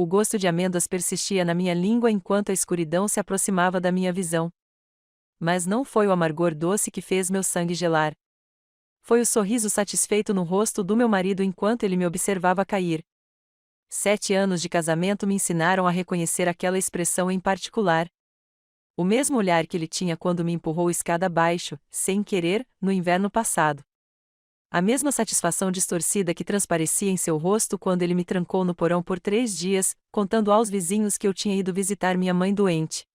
O gosto de amêndoas persistia na minha língua enquanto a escuridão se aproximava da minha visão. Mas não foi o amargor doce que fez meu sangue gelar. Foi o sorriso satisfeito no rosto do meu marido enquanto ele me observava cair. 7 anos de casamento me ensinaram a reconhecer aquela expressão em particular. O mesmo olhar que ele tinha quando me empurrou escada abaixo, sem querer, no inverno passado. A mesma satisfação distorcida que transparecia em seu rosto quando ele me trancou no porão por 3 dias, contando aos vizinhos que eu tinha ido visitar minha mãe doente.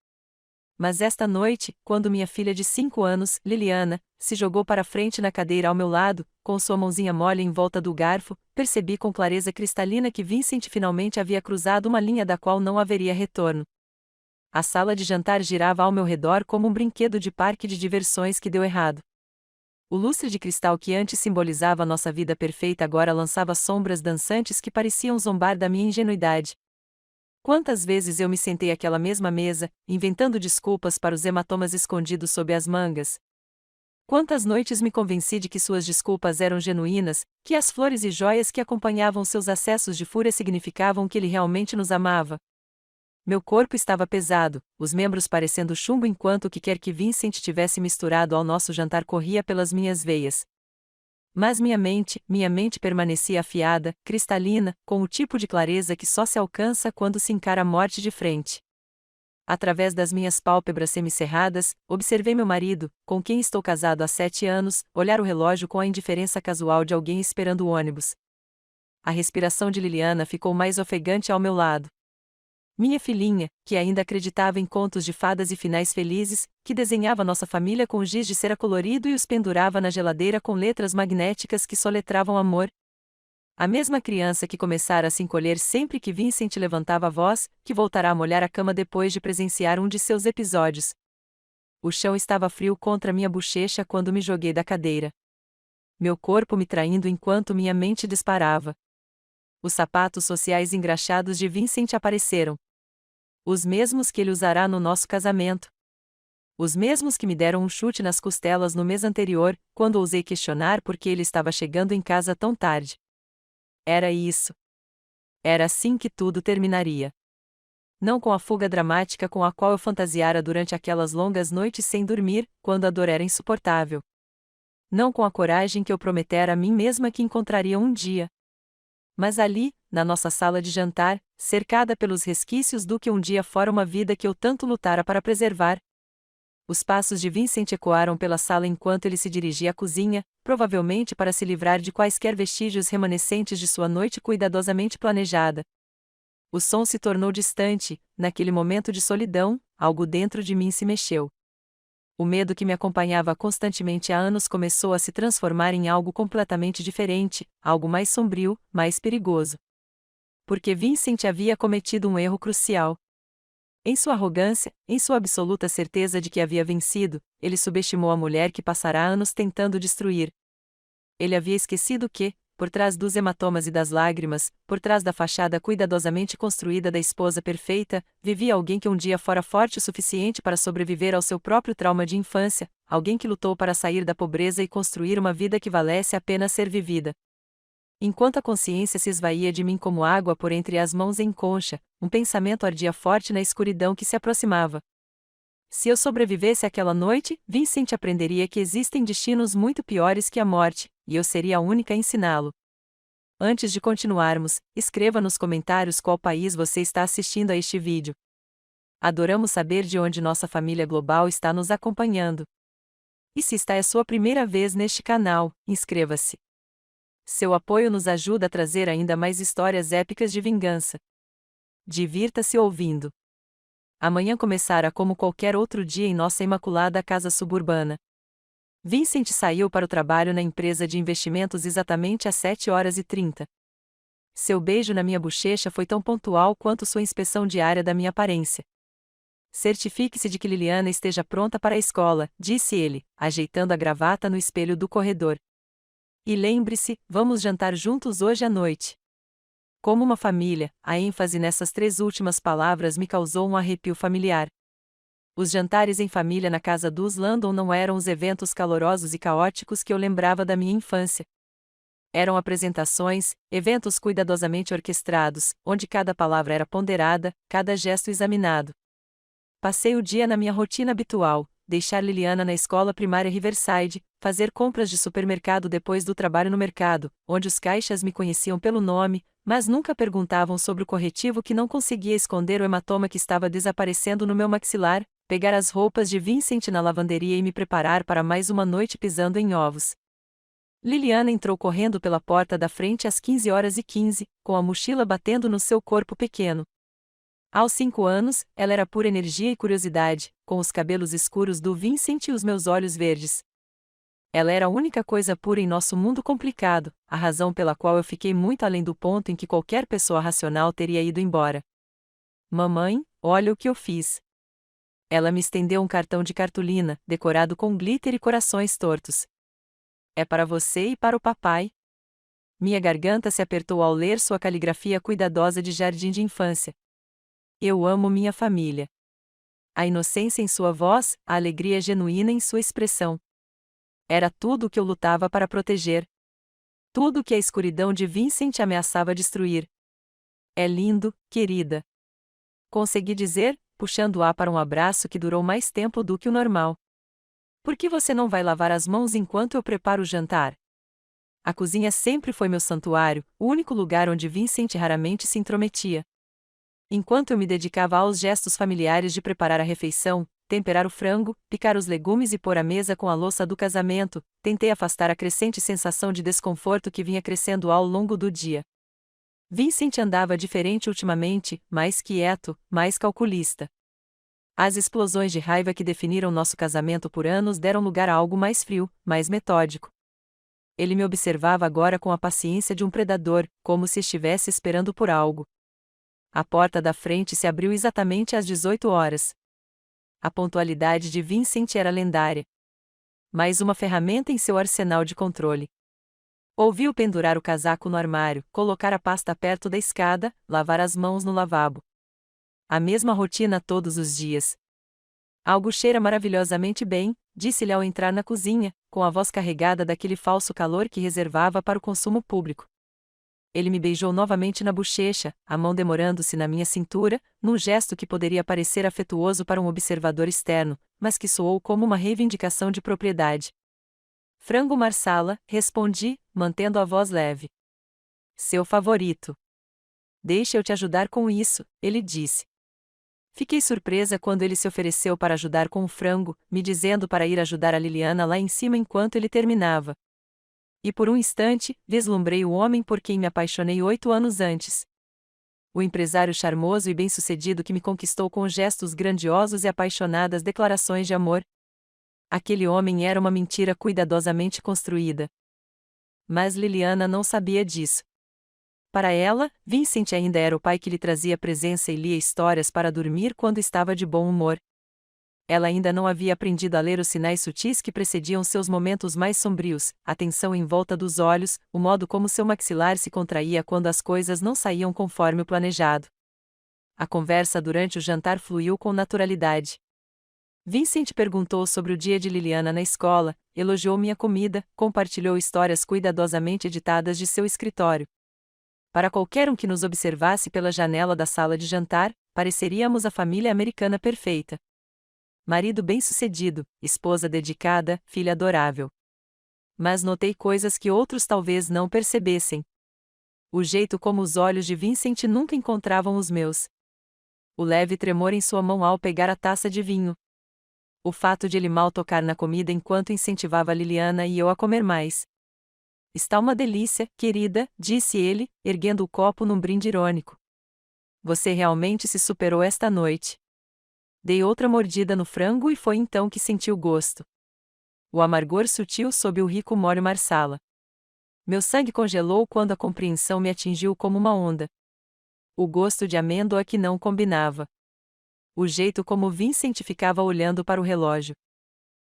Mas esta noite, quando minha filha de 5 anos, Liliana, se jogou para frente na cadeira ao meu lado, com sua mãozinha mole em volta do garfo, percebi com clareza cristalina que Vincent finalmente havia cruzado uma linha da qual não haveria retorno. A sala de jantar girava ao meu redor como um brinquedo de parque de diversões que deu errado. O lustre de cristal que antes simbolizava nossa vida perfeita agora lançava sombras dançantes que pareciam zombar da minha ingenuidade. Quantas vezes eu me sentei àquela mesma mesa, inventando desculpas para os hematomas escondidos sob as mangas. Quantas noites me convenci de que suas desculpas eram genuínas, que as flores e joias que acompanhavam seus acessos de fúria significavam que ele realmente nos amava. Meu corpo estava pesado, os membros parecendo chumbo enquanto o que quer que Vincent tivesse misturado ao nosso jantar corria pelas minhas veias. Mas minha mente permanecia afiada, cristalina, com o tipo de clareza que só se alcança quando se encara a morte de frente. Através das minhas pálpebras semicerradas, observei meu marido, com quem estou casado há 7 anos, olhar o relógio com a indiferença casual de alguém esperando o ônibus. A respiração de Liliana ficou mais ofegante ao meu lado. Minha filhinha, que ainda acreditava em contos de fadas e finais felizes, que desenhava nossa família com giz de cera colorido e os pendurava na geladeira com letras magnéticas que soletravam amor. A mesma criança que começara a se encolher sempre que Vincent levantava a voz, que voltará a molhar a cama depois de presenciar um de seus episódios. O chão estava frio contra minha bochecha quando me joguei da cadeira. Meu corpo me traindo enquanto minha mente disparava. Os sapatos sociais engraxados de Vincent apareceram. Os mesmos que ele usará no nosso casamento. Os mesmos que me deram um chute nas costelas no mês anterior, quando ousei questionar por que ele estava chegando em casa tão tarde. Era isso. Era assim que tudo terminaria. Não com a fuga dramática com a qual eu fantasiara durante aquelas longas noites sem dormir, quando a dor era insuportável. Não com a coragem que eu prometera a mim mesma que encontraria um dia. Mas ali, na nossa sala de jantar, cercada pelos resquícios do que um dia fora uma vida que eu tanto lutara para preservar. Os passos de Vincent ecoaram pela sala enquanto ele se dirigia à cozinha, provavelmente para se livrar de quaisquer vestígios remanescentes de sua noite cuidadosamente planejada. O som se tornou distante, naquele momento de solidão, algo dentro de mim se mexeu. O medo que me acompanhava constantemente há anos começou a se transformar em algo completamente diferente, algo mais sombrio, mais perigoso. Porque Vincent havia cometido um erro crucial. Em sua arrogância, em sua absoluta certeza de que havia vencido, ele subestimou a mulher que passara anos tentando destruir. Ele havia esquecido que, por trás dos hematomas e das lágrimas, por trás da fachada cuidadosamente construída da esposa perfeita, vivia alguém que um dia fora forte o suficiente para sobreviver ao seu próprio trauma de infância, alguém que lutou para sair da pobreza e construir uma vida que valesse a pena ser vivida. Enquanto a consciência se esvaía de mim como água por entre as mãos em concha, um pensamento ardia forte na escuridão que se aproximava. Se eu sobrevivesse àquela noite, Vincent aprenderia que existem destinos muito piores que a morte, e eu seria a única a ensiná-lo. Antes de continuarmos, escreva nos comentários qual país você está assistindo a este vídeo. Adoramos saber de onde nossa família global está nos acompanhando. E se esta é a sua primeira vez neste canal, inscreva-se. Seu apoio nos ajuda a trazer ainda mais histórias épicas de vingança. Divirta-se ouvindo. Amanhã começará como qualquer outro dia em nossa imaculada casa suburbana. Vincent saiu para o trabalho na empresa de investimentos exatamente às 7h30. Seu beijo na minha bochecha foi tão pontual quanto sua inspeção diária da minha aparência. Certifique-se de que Liliana esteja pronta para a escola, disse ele, ajeitando a gravata no espelho do corredor. E lembre-se, vamos jantar juntos hoje à noite. Como uma família, a ênfase nessas 3 últimas palavras me causou um arrepio familiar. Os jantares em família na casa dos Landon não eram os eventos calorosos e caóticos que eu lembrava da minha infância. Eram apresentações, eventos cuidadosamente orquestrados, onde cada palavra era ponderada, cada gesto examinado. Passei o dia na minha rotina habitual, deixar Liliana na escola primária Riverside, fazer compras de supermercado depois do trabalho no mercado, onde os caixas me conheciam pelo nome, mas nunca perguntavam sobre o corretivo que não conseguia esconder o hematoma que estava desaparecendo no meu maxilar, pegar as roupas de Vincent na lavanderia e me preparar para mais uma noite pisando em ovos. Liliana entrou correndo pela porta da frente às 15h15, com a mochila batendo no seu corpo pequeno. Aos 5 anos, ela era pura energia e curiosidade, com os cabelos escuros do Vincent e os meus olhos verdes. Ela era a única coisa pura em nosso mundo complicado, a razão pela qual eu fiquei muito além do ponto em que qualquer pessoa racional teria ido embora. Mamãe, olha o que eu fiz. Ela me estendeu um cartão de cartolina, decorado com glitter e corações tortos. É para você e para o papai. Minha garganta se apertou ao ler sua caligrafia cuidadosa de jardim de infância. Eu amo minha família. A inocência em sua voz, a alegria genuína em sua expressão. Era tudo o que eu lutava para proteger. Tudo o que a escuridão de Vincent ameaçava destruir. É lindo, querida. Consegui dizer, puxando-a para um abraço que durou mais tempo do que o normal. Por que você não vai lavar as mãos enquanto eu preparo o jantar? A cozinha sempre foi meu santuário, o único lugar onde Vincent raramente se intrometia. Enquanto eu me dedicava aos gestos familiares de preparar a refeição, temperar o frango, picar os legumes e pôr a mesa com a louça do casamento, tentei afastar a crescente sensação de desconforto que vinha crescendo ao longo do dia. Vincent andava diferente ultimamente, mais quieto, mais calculista. As explosões de raiva que definiram nosso casamento por anos deram lugar a algo mais frio, mais metódico. Ele me observava agora com a paciência de um predador, como se estivesse esperando por algo. A porta da frente se abriu exatamente às 18 horas. A pontualidade de Vincent era lendária. Mais uma ferramenta em seu arsenal de controle. Ouviu pendurar o casaco no armário, colocar a pasta perto da escada, lavar as mãos no lavabo. A mesma rotina todos os dias. Algo cheira maravilhosamente bem, disse-lhe ao entrar na cozinha, com a voz carregada daquele falso calor que reservava para o consumo público. Ele me beijou novamente na bochecha, a mão demorando-se na minha cintura, num gesto que poderia parecer afetuoso para um observador externo, mas que soou como uma reivindicação de propriedade. Frango marsala, respondi, mantendo a voz leve. Seu favorito. Deixa eu te ajudar com isso, ele disse. Fiquei surpresa quando ele se ofereceu para ajudar com o frango, me dizendo para ir ajudar a Liliana lá em cima enquanto ele terminava. E por um instante, vislumbrei o homem por quem me apaixonei 8 anos antes. O empresário charmoso e bem-sucedido que me conquistou com gestos grandiosos e apaixonadas declarações de amor. Aquele homem era uma mentira cuidadosamente construída. Mas Liliana não sabia disso. Para ela, Vincent ainda era o pai que lhe trazia presença e lia histórias para dormir quando estava de bom humor. Ela ainda não havia aprendido a ler os sinais sutis que precediam seus momentos mais sombrios, a tensão em volta dos olhos, o modo como seu maxilar se contraía quando as coisas não saíam conforme o planejado. A conversa durante o jantar fluiu com naturalidade. Vincent perguntou sobre o dia de Liliana na escola, elogiou minha comida, compartilhou histórias cuidadosamente editadas de seu escritório. Para qualquer um que nos observasse pela janela da sala de jantar, pareceríamos a família americana perfeita. Marido bem-sucedido, esposa dedicada, filha adorável. Mas notei coisas que outros talvez não percebessem. O jeito como os olhos de Vincent nunca encontravam os meus. O leve tremor em sua mão ao pegar a taça de vinho. O fato de ele mal tocar na comida enquanto incentivava Liliana e eu a comer mais. Está uma delícia, querida, disse ele, erguendo o copo num brinde irônico. Você realmente se superou esta noite. Dei outra mordida no frango e foi então que senti o gosto. O amargor sutil sob o rico molho marsala. Meu sangue congelou quando a compreensão me atingiu como uma onda. O gosto de amêndoa que não combinava. O jeito como Vincent ficava olhando para o relógio.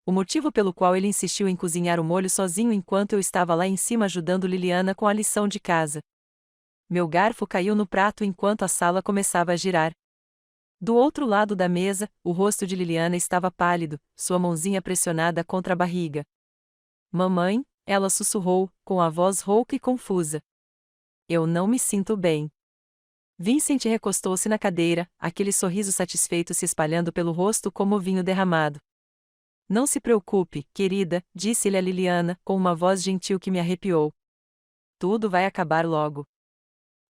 O motivo pelo qual ele insistiu em cozinhar o molho sozinho enquanto eu estava lá em cima ajudando Liliana com a lição de casa. Meu garfo caiu no prato enquanto a sala começava a girar. Do outro lado da mesa, o rosto de Liliana estava pálido, sua mãozinha pressionada contra a barriga. Mamãe, Ela sussurrou, com a voz rouca e confusa. Eu não me sinto bem. Vincent recostou-se na cadeira, aquele sorriso satisfeito se espalhando pelo rosto como vinho derramado. Não se preocupe, querida, disse-lhe a Liliana, com uma voz gentil que me arrepiou. Tudo vai acabar logo.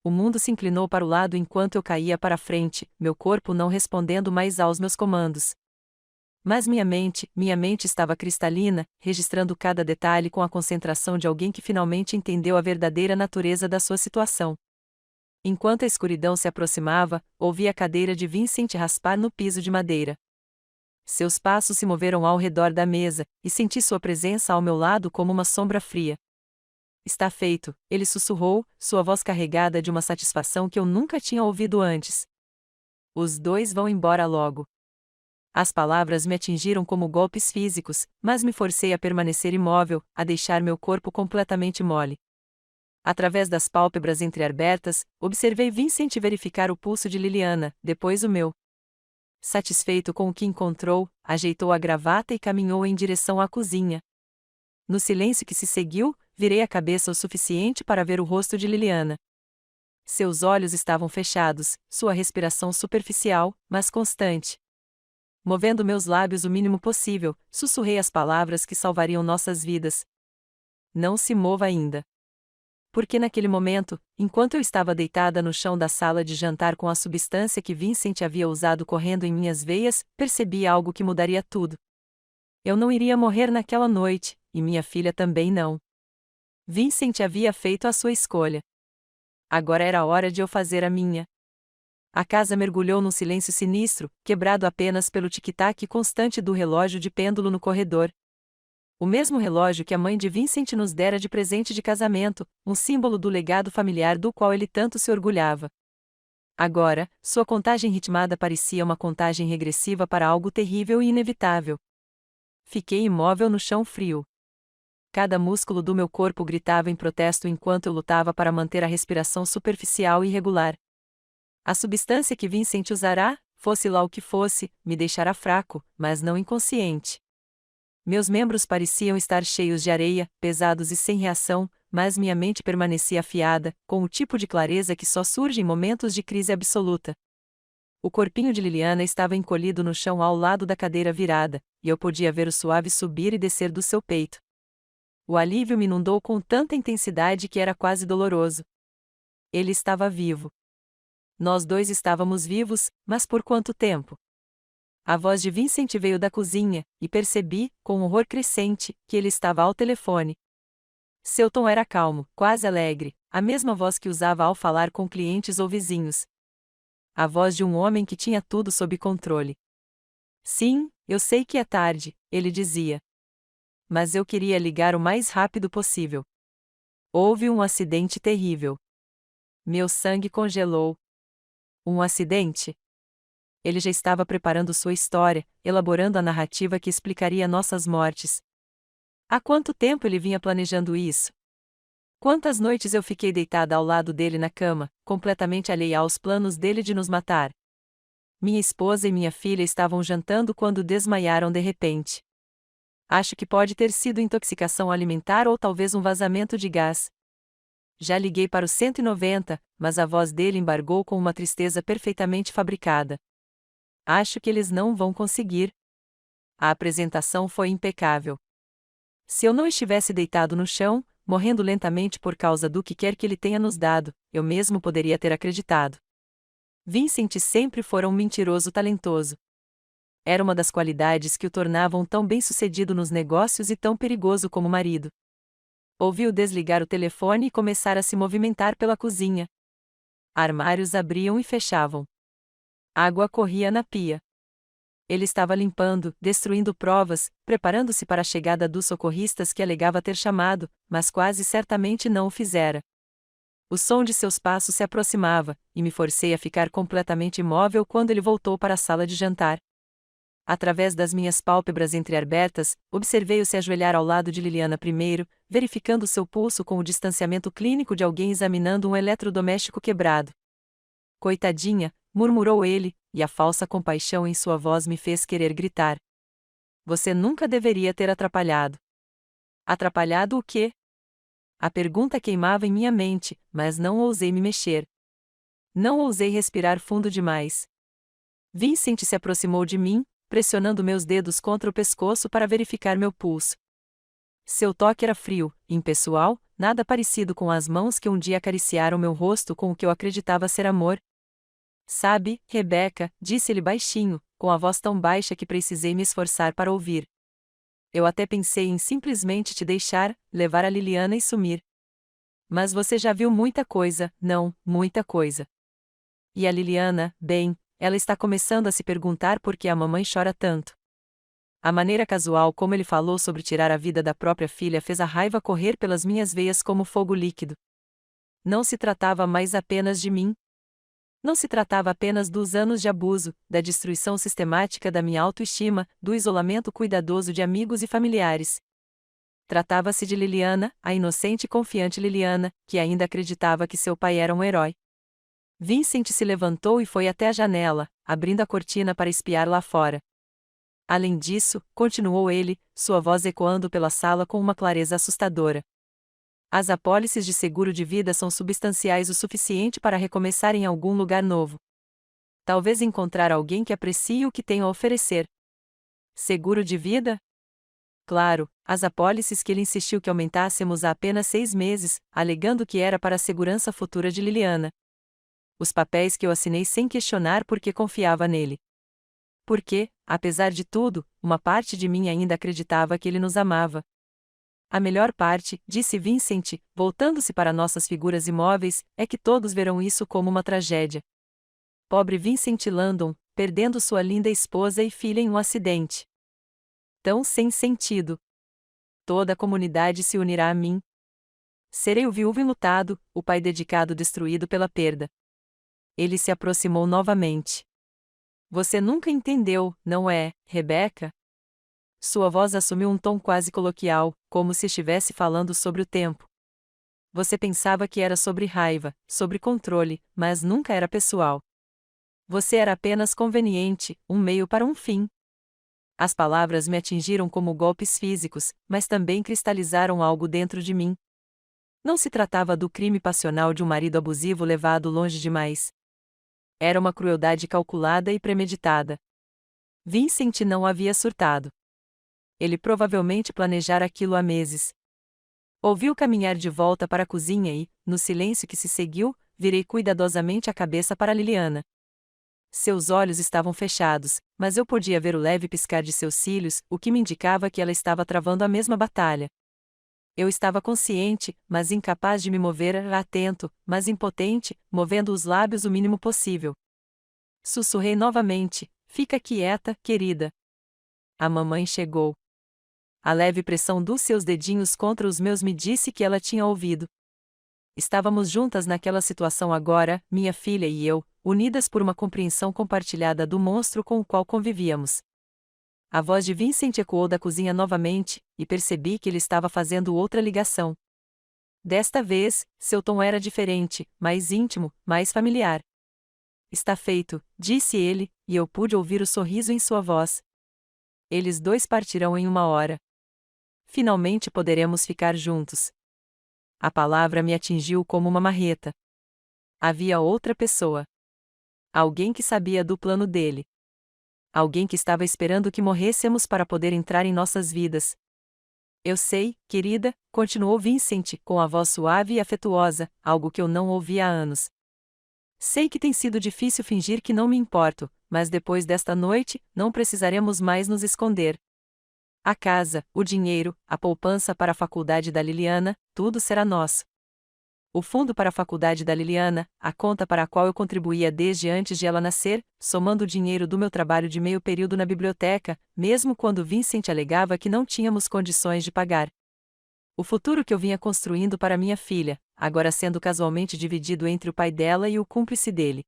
O mundo se inclinou para o lado enquanto eu caía para a frente, meu corpo não respondendo mais aos meus comandos. Mas minha mente estava cristalina, registrando cada detalhe com a concentração de alguém que finalmente entendeu a verdadeira natureza da sua situação. Enquanto a escuridão se aproximava, ouvi a cadeira de Vincent raspar no piso de madeira. Seus passos se moveram ao redor da mesa, e senti sua presença ao meu lado como uma sombra fria. Está feito, ele sussurrou, sua voz carregada de uma satisfação que eu nunca tinha ouvido antes. Os dois vão embora logo. As palavras me atingiram como golpes físicos, mas me forcei a permanecer imóvel, a deixar meu corpo completamente mole. Através das pálpebras entreabertas, observei Vincent verificar o pulso de Liliana, depois o meu. Satisfeito com o que encontrou, ajeitou a gravata e caminhou em direção à cozinha. No silêncio que se seguiu, virei a cabeça o suficiente para ver o rosto de Liliana. Seus olhos estavam fechados, sua respiração superficial, mas constante. Movendo meus lábios o mínimo possível, sussurrei as palavras que salvariam nossas vidas. Não se mova ainda. Porque naquele momento, enquanto eu estava deitada no chão da sala de jantar com a substância que Vincent havia usado correndo em minhas veias, percebi algo que mudaria tudo. Eu não iria morrer naquela noite, e minha filha também não. Vincent havia feito a sua escolha. Agora era a hora de eu fazer a minha. A casa mergulhou num silêncio sinistro, quebrado apenas pelo tic-tac constante do relógio de pêndulo no corredor. O mesmo relógio que a mãe de Vincent nos dera de presente de casamento, um símbolo do legado familiar do qual ele tanto se orgulhava. Agora, sua contagem ritmada parecia uma contagem regressiva para algo terrível e inevitável. Fiquei imóvel no chão frio. Cada músculo do meu corpo gritava em protesto enquanto eu lutava para manter a respiração superficial e regular. A substância que Vincent usará, fosse lá o que fosse, me deixará fraco, mas não inconsciente. Meus membros pareciam estar cheios de areia, pesados e sem reação, mas minha mente permanecia afiada, com o tipo de clareza que só surge em momentos de crise absoluta. O corpinho de Liliana estava encolhido no chão ao lado da cadeira virada, e eu podia ver o suave subir e descer do seu peito. O alívio me inundou com tanta intensidade que era quase doloroso. Ele estava vivo. Nós dois estávamos vivos, mas por quanto tempo? A voz de Vincent veio da cozinha, e percebi, com horror crescente, que ele estava ao telefone. Seu tom era calmo, quase alegre, a mesma voz que usava ao falar com clientes ou vizinhos. A voz de um homem que tinha tudo sob controle. Sim, eu sei que é tarde, ele dizia. Mas eu queria ligar o mais rápido possível. Houve um acidente terrível. Meu sangue congelou. Um acidente? Ele já estava preparando sua história, elaborando a narrativa que explicaria nossas mortes. Há quanto tempo ele vinha planejando isso? Quantas noites eu fiquei deitada ao lado dele na cama, completamente alheia aos planos dele de nos matar? Minha esposa e minha filha estavam jantando quando desmaiaram de repente. Acho que pode ter sido intoxicação alimentar ou talvez um vazamento de gás. Já liguei para o 190, mas a voz dele embargou com uma tristeza perfeitamente fabricada. Acho que eles não vão conseguir. A apresentação foi impecável. Se eu não estivesse deitado no chão, morrendo lentamente por causa do que quer que ele tenha nos dado, eu mesmo poderia ter acreditado. Vincent sempre fora um mentiroso talentoso. Era uma das qualidades que o tornavam tão bem-sucedido nos negócios e tão perigoso como marido. Ouvi-o desligar o telefone e começar a se movimentar pela cozinha. Armários abriam e fechavam. Água corria na pia. Ele estava limpando, destruindo provas, preparando-se para a chegada dos socorristas que alegava ter chamado, mas quase certamente não o fizera. O som de seus passos se aproximava, e me forcei a ficar completamente imóvel quando ele voltou para a sala de jantar. Através das minhas pálpebras entreabertas, observei-o se ajoelhar ao lado de Liliana primeiro, verificando seu pulso com o distanciamento clínico de alguém examinando um eletrodoméstico quebrado. Coitadinha, murmurou ele, e a falsa compaixão em sua voz me fez querer gritar. Você nunca deveria ter atrapalhado. Atrapalhado o quê? A pergunta queimava em minha mente, mas não ousei me mexer. Não ousei respirar fundo demais. Vincent se aproximou de mim, pressionando meus dedos contra o pescoço para verificar meu pulso. Seu toque era frio, impessoal, nada parecido com as mãos que um dia acariciaram meu rosto com o que eu acreditava ser amor. Sabe, Rebeca, disse-ele baixinho, com a voz tão baixa que precisei me esforçar para ouvir. Eu até pensei em simplesmente te deixar, levar a Liliana e sumir. Mas você já viu muita coisa, não, muita coisa. E a Liliana, bem, ela está começando a se perguntar por que a mamãe chora tanto. A maneira casual como ele falou sobre tirar a vida da própria filha fez a raiva correr pelas minhas veias como fogo líquido. Não se tratava mais apenas de mim. Não se tratava apenas dos anos de abuso, da destruição sistemática da minha autoestima, do isolamento cuidadoso de amigos e familiares. Tratava-se de Liliana, a inocente e confiante Liliana, que ainda acreditava que seu pai era um herói. Vincent se levantou e foi até a janela, abrindo a cortina para espiar lá fora. Além disso, continuou ele, sua voz ecoando pela sala com uma clareza assustadora. As apólices de seguro de vida são substanciais o suficiente para recomeçar em algum lugar novo. Talvez encontrar alguém que aprecie o que tenho a oferecer. Seguro de vida? Claro, as apólices que ele insistiu que aumentássemos há apenas 6 meses, alegando que era para a segurança futura de Liliana. Os papéis que eu assinei sem questionar porque confiava nele. Porque, apesar de tudo, uma parte de mim ainda acreditava que ele nos amava. A melhor parte, disse Vincent, voltando-se para nossas figuras imóveis, é que todos verão isso como uma tragédia. Pobre Vincent Landon, perdendo sua linda esposa e filha em um acidente. Tão sem sentido. Toda a comunidade se unirá a mim. Serei o viúvo enlutado, o pai dedicado destruído pela perda. Ele se aproximou novamente. Você nunca entendeu, não é, Rebeca? Sua voz assumiu um tom quase coloquial, como se estivesse falando sobre o tempo. Você pensava que era sobre raiva, sobre controle, mas nunca era pessoal. Você era apenas conveniente, um meio para um fim. As palavras me atingiram como golpes físicos, mas também cristalizaram algo dentro de mim. Não se tratava do crime passional de um marido abusivo levado longe demais. Era uma crueldade calculada e premeditada. Vincent não havia surtado. Ele provavelmente planejara aquilo há meses. Ouvi-o caminhar de volta para a cozinha e, no silêncio que se seguiu, virei cuidadosamente a cabeça para Liliana. Seus olhos estavam fechados, mas eu podia ver o leve piscar de seus cílios, o que me indicava que ela estava travando a mesma batalha. Eu estava consciente, mas incapaz de me mover, atento, mas impotente, movendo os lábios o mínimo possível. Sussurrei novamente, fica quieta, querida. A mamãe chegou. A leve pressão dos seus dedinhos contra os meus me disse que ela tinha ouvido. Estávamos juntas naquela situação agora, minha filha e eu, unidas por uma compreensão compartilhada do monstro com o qual convivíamos. A voz de Vincent ecoou da cozinha novamente, e percebi que ele estava fazendo outra ligação. Desta vez, seu tom era diferente, mais íntimo, mais familiar. Está feito, disse ele, e eu pude ouvir o sorriso em sua voz. Eles dois partirão em 1 hora. Finalmente poderemos ficar juntos. A palavra me atingiu como uma marreta. Havia outra pessoa. Alguém que sabia do plano dele. Alguém que estava esperando que morrêssemos para poder entrar em nossas vidas. Eu sei, querida, continuou Vincent, com a voz suave e afetuosa, algo que eu não ouvia há anos. Sei que tem sido difícil fingir que não me importo, mas depois desta noite, não precisaremos mais nos esconder. A casa, o dinheiro, a poupança para a faculdade da Liliana, tudo será nosso. O fundo para a faculdade da Liliana, a conta para a qual eu contribuía desde antes de ela nascer, somando o dinheiro do meu trabalho de meio período na biblioteca, mesmo quando Vincent alegava que não tínhamos condições de pagar. O futuro que eu vinha construindo para minha filha, agora sendo casualmente dividido entre o pai dela e o cúmplice dele.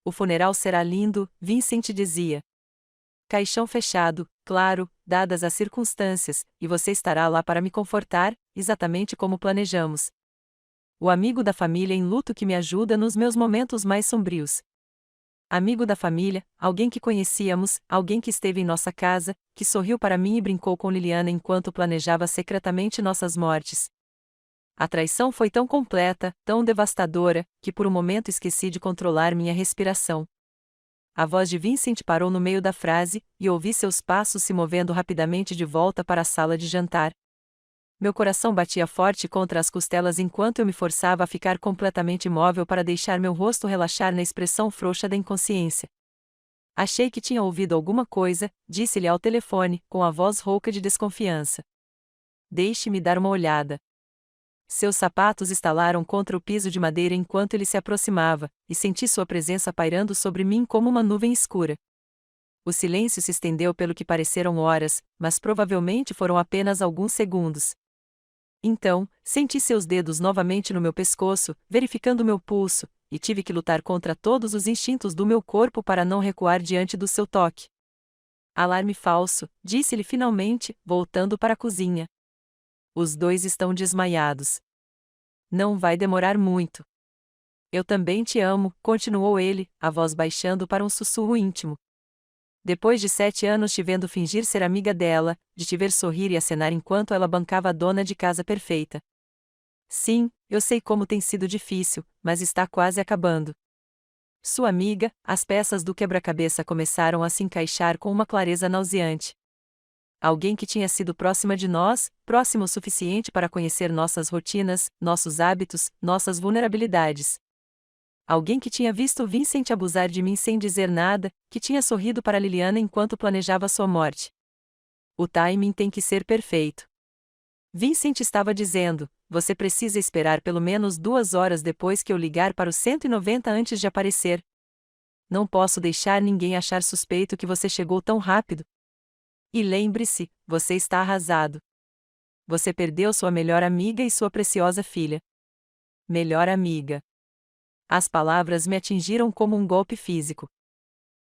O funeral será lindo, Vincent dizia. Caixão fechado, claro, dadas as circunstâncias, e você estará lá para me confortar, exatamente como planejamos. O amigo da família em luto que me ajuda nos meus momentos mais sombrios. Amigo da família, alguém que conhecíamos, alguém que esteve em nossa casa, que sorriu para mim e brincou com Liliana enquanto planejava secretamente nossas mortes. A traição foi tão completa, tão devastadora, que por um momento esqueci de controlar minha respiração. A voz de Vincent parou no meio da frase, e ouvi seus passos se movendo rapidamente de volta para a sala de jantar. Meu coração batia forte contra as costelas enquanto eu me forçava a ficar completamente imóvel para deixar meu rosto relaxar na expressão frouxa da inconsciência. Achei que tinha ouvido alguma coisa, disse-lhe ao telefone, com a voz rouca de desconfiança. Deixe-me dar uma olhada. Seus sapatos estalaram contra o piso de madeira enquanto ele se aproximava, e senti sua presença pairando sobre mim como uma nuvem escura. O silêncio se estendeu pelo que pareceram horas, mas provavelmente foram apenas alguns segundos. Então, senti seus dedos novamente no meu pescoço, verificando meu pulso, e tive que lutar contra todos os instintos do meu corpo para não recuar diante do seu toque. Alarme falso, disse-lhe finalmente, voltando para a cozinha. Os dois estão desmaiados. Não vai demorar muito. Eu também te amo, continuou ele, a voz baixando para um sussurro íntimo. Depois de 7 anos te vendo fingir ser amiga dela, de te ver sorrir e acenar enquanto ela bancava a dona de casa perfeita. Sim, eu sei como tem sido difícil, mas está quase acabando. Sua amiga, as peças do quebra-cabeça começaram a se encaixar com uma clareza nauseante. Alguém que tinha sido próxima de nós, próximo o suficiente para conhecer nossas rotinas, nossos hábitos, nossas vulnerabilidades. Alguém que tinha visto Vincent abusar de mim sem dizer nada, que tinha sorrido para Liliana enquanto planejava sua morte. O timing tem que ser perfeito. Vincent estava dizendo: você precisa esperar pelo menos 2 horas depois que eu ligar para o 190 antes de aparecer. Não posso deixar ninguém achar suspeito que você chegou tão rápido. E lembre-se, você está arrasado. Você perdeu sua melhor amiga e sua preciosa filha. Melhor amiga. As palavras me atingiram como um golpe físico.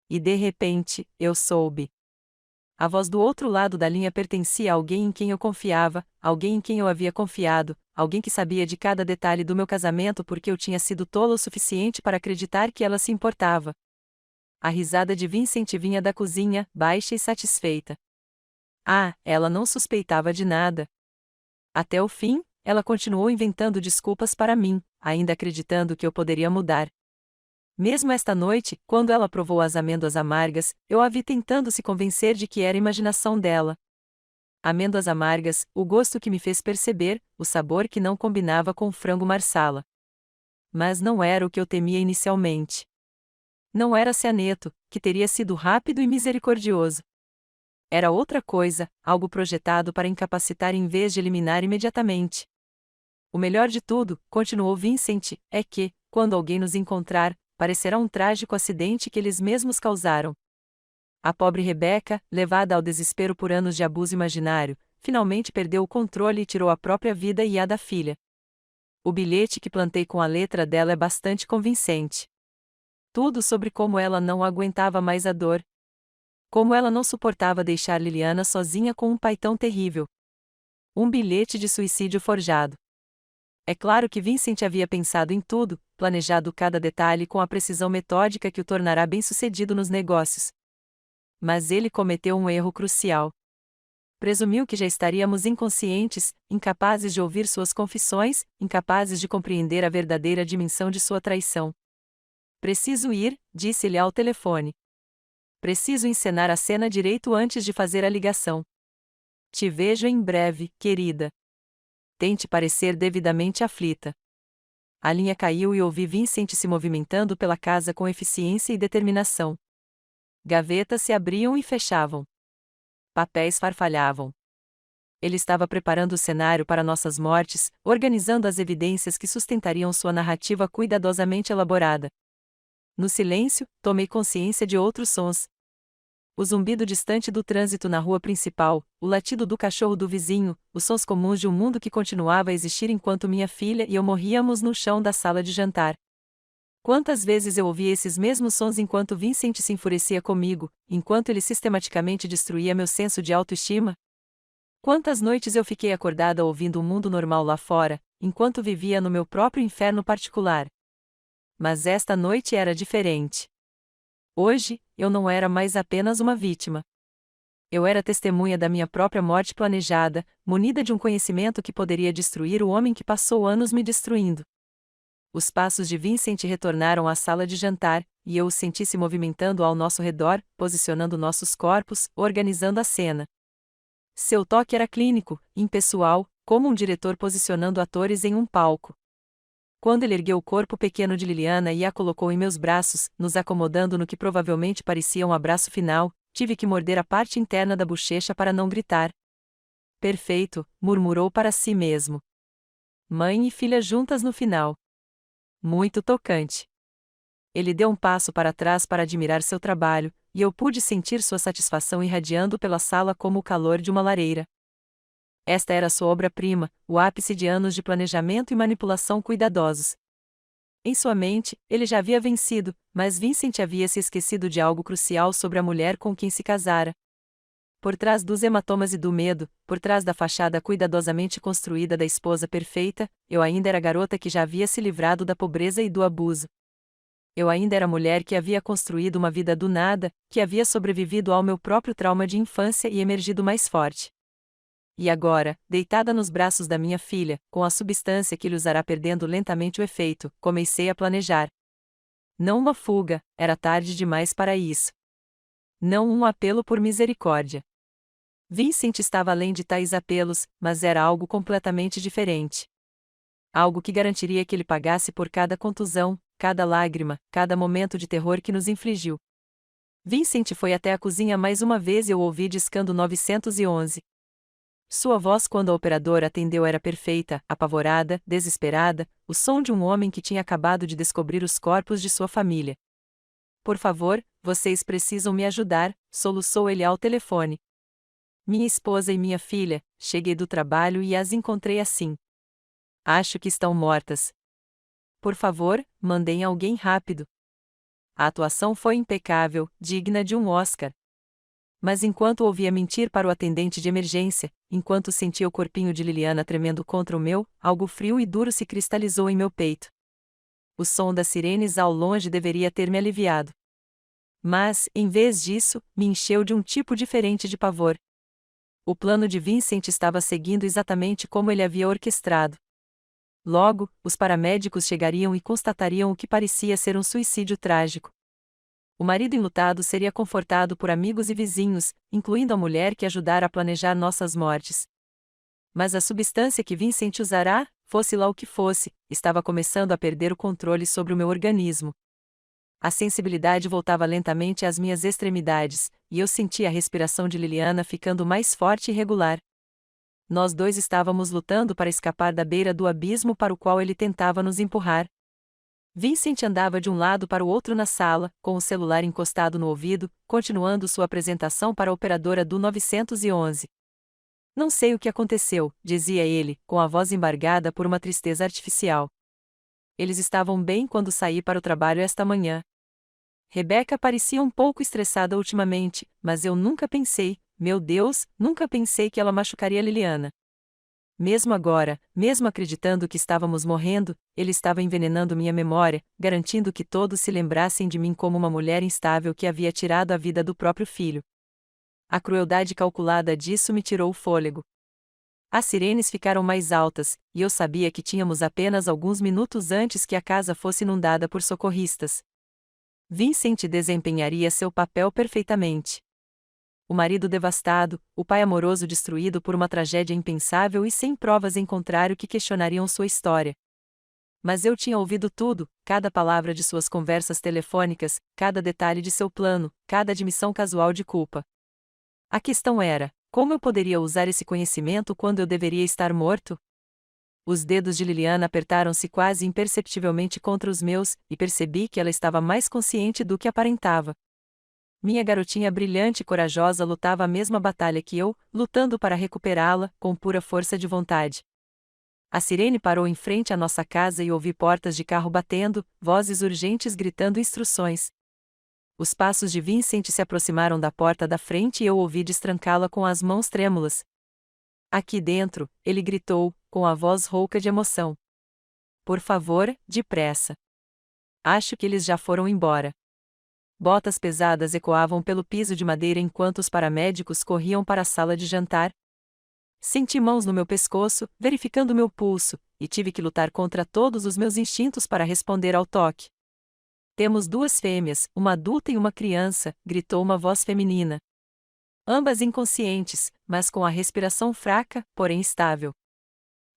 E de repente, eu soube. A voz do outro lado da linha pertencia a alguém em quem eu confiava, alguém em quem eu havia confiado, alguém que sabia de cada detalhe do meu casamento porque eu tinha sido tola o suficiente para acreditar que ela se importava. A risada de Vincent vinha da cozinha, baixa e satisfeita. Ah, ela não suspeitava de nada. Até o fim, ela continuou inventando desculpas para mim, ainda acreditando que eu poderia mudar. Mesmo esta noite, quando ela provou as amêndoas amargas, eu a vi tentando se convencer de que era imaginação dela. Amêndoas amargas, o gosto que me fez perceber, o sabor que não combinava com o frango marsala. Mas não era o que eu temia inicialmente. Não era cianeto, que teria sido rápido e misericordioso. Era outra coisa, algo projetado para incapacitar em vez de eliminar imediatamente. O melhor de tudo, continuou Vincent, é que, quando alguém nos encontrar, parecerá um trágico acidente que eles mesmos causaram. A pobre Rebecca, levada ao desespero por anos de abuso imaginário, finalmente perdeu o controle e tirou a própria vida e a da filha. O bilhete que plantei com a letra dela é bastante convincente. Tudo sobre como ela não aguentava mais a dor. Como ela não suportava deixar Liliana sozinha com um pai tão terrível. Um bilhete de suicídio forjado. É claro que Vincent havia pensado em tudo, planejado cada detalhe com a precisão metódica que o tornará bem-sucedido nos negócios. Mas ele cometeu um erro crucial. Presumiu que já estaríamos inconscientes, incapazes de ouvir suas confissões, incapazes de compreender a verdadeira dimensão de sua traição. Preciso ir, disse-lhe ao telefone. Preciso encenar a cena direito antes de fazer a ligação. Te vejo em breve, querida. Tente parecer devidamente aflita. A linha caiu e ouvi Vincent se movimentando pela casa com eficiência e determinação. Gavetas se abriam e fechavam. Papéis farfalhavam. Ele estava preparando o cenário para nossas mortes, organizando as evidências que sustentariam sua narrativa cuidadosamente elaborada. No silêncio, tomei consciência de outros sons. O zumbido distante do trânsito na rua principal, o latido do cachorro do vizinho, os sons comuns de um mundo que continuava a existir enquanto minha filha e eu morríamos no chão da sala de jantar. Quantas vezes eu ouvia esses mesmos sons enquanto Vincent se enfurecia comigo, enquanto ele sistematicamente destruía meu senso de autoestima? Quantas noites eu fiquei acordada ouvindo o mundo normal lá fora, enquanto vivia no meu próprio inferno particular? Mas esta noite era diferente. Hoje, eu não era mais apenas uma vítima. Eu era testemunha da minha própria morte planejada, munida de um conhecimento que poderia destruir o homem que passou anos me destruindo. Os passos de Vincent retornaram à sala de jantar, e eu o senti se movimentando ao nosso redor, posicionando nossos corpos, organizando a cena. Seu toque era clínico, impessoal, como um diretor posicionando atores em um palco. Quando ele ergueu o corpo pequeno de Liliana e a colocou em meus braços, nos acomodando no que provavelmente parecia um abraço final, tive que morder a parte interna da bochecha para não gritar. Perfeito, murmurou para si mesmo. Mãe e filha juntas no final. Muito tocante. Ele deu um passo para trás para admirar seu trabalho, e eu pude sentir sua satisfação irradiando pela sala como o calor de uma lareira. Esta era sua obra-prima, o ápice de anos de planejamento e manipulação cuidadosos. Em sua mente, ele já havia vencido, mas Vincent havia se esquecido de algo crucial sobre a mulher com quem se casara. Por trás dos hematomas e do medo, por trás da fachada cuidadosamente construída da esposa perfeita, eu ainda era a garota que já havia se livrado da pobreza e do abuso. Eu ainda era a mulher que havia construído uma vida do nada, que havia sobrevivido ao meu próprio trauma de infância e emergido mais forte. E agora, deitada nos braços da minha filha, com a substância que lhe usará perdendo lentamente o efeito, comecei a planejar. Não uma fuga, era tarde demais para isso. Não um apelo por misericórdia. Vincent estava além de tais apelos, mas era algo completamente diferente. Algo que garantiria que ele pagasse por cada contusão, cada lágrima, cada momento de terror que nos infligiu. Vincent foi até a cozinha mais uma vez e eu ouvi discando 911. Sua voz quando a operadora atendeu era perfeita, apavorada, desesperada, o som de um homem que tinha acabado de descobrir os corpos de sua família. Por favor, vocês precisam me ajudar, soluçou ele ao telefone. Minha esposa e minha filha, cheguei do trabalho e as encontrei assim. Acho que estão mortas. Por favor, mandem alguém rápido. A atuação foi impecável, digna de um Oscar. Mas enquanto ouvia mentir para o atendente de emergência, enquanto sentia o corpinho de Liliana tremendo contra o meu, algo frio e duro se cristalizou em meu peito. O som das sirenes ao longe deveria ter me aliviado. Mas, em vez disso, me encheu de um tipo diferente de pavor. O plano de Vincent estava seguindo exatamente como ele havia orquestrado. Logo, os paramédicos chegariam e constatariam o que parecia ser um suicídio trágico. O marido enlutado seria confortado por amigos e vizinhos, incluindo a mulher que ajudara a planejar nossas mortes. Mas a substância que Vincent usará, fosse lá o que fosse, estava começando a perder o controle sobre o meu organismo. A sensibilidade voltava lentamente às minhas extremidades, e eu sentia a respiração de Liliana ficando mais forte e regular. Nós dois estávamos lutando para escapar da beira do abismo para o qual ele tentava nos empurrar. Vincent andava de um lado para o outro na sala, com o celular encostado no ouvido, continuando sua apresentação para a operadora do 911. Não sei o que aconteceu, dizia ele, com a voz embargada por uma tristeza artificial. Eles estavam bem quando saí para o trabalho esta manhã. Rebecca parecia um pouco estressada ultimamente, mas eu nunca pensei, meu Deus, nunca pensei que ela machucaria Liliana. Mesmo agora, mesmo acreditando que estávamos morrendo, ele estava envenenando minha memória, garantindo que todos se lembrassem de mim como uma mulher instável que havia tirado a vida do próprio filho. A crueldade calculada disso me tirou o fôlego. As sirenes ficaram mais altas, e eu sabia que tínhamos apenas alguns minutos antes que a casa fosse inundada por socorristas. Vincent desempenharia seu papel perfeitamente. O marido devastado, o pai amoroso destruído por uma tragédia impensável e sem provas em contrário que questionariam sua história. Mas eu tinha ouvido tudo, cada palavra de suas conversas telefônicas, cada detalhe de seu plano, cada admissão casual de culpa. A questão era, como eu poderia usar esse conhecimento quando eu deveria estar morto? Os dedos de Liliana apertaram-se quase imperceptivelmente contra os meus, e percebi que ela estava mais consciente do que aparentava. Minha garotinha brilhante e corajosa lutava a mesma batalha que eu, lutando para recuperá-la, com pura força de vontade. A sirene parou em frente à nossa casa e ouvi portas de carro batendo, vozes urgentes gritando instruções. Os passos de Vincent se aproximaram da porta da frente e eu ouvi destrancá-la com as mãos trêmulas. Aqui dentro, ele gritou, com a voz rouca de emoção. Por favor, depressa. Acho que eles já foram embora. Botas pesadas ecoavam pelo piso de madeira enquanto os paramédicos corriam para a sala de jantar. Senti mãos no meu pescoço, verificando meu pulso, e tive que lutar contra todos os meus instintos para responder ao toque. Temos 2 fêmeas, uma adulta e uma criança, gritou uma voz feminina. Ambas inconscientes, mas com a respiração fraca, porém estável.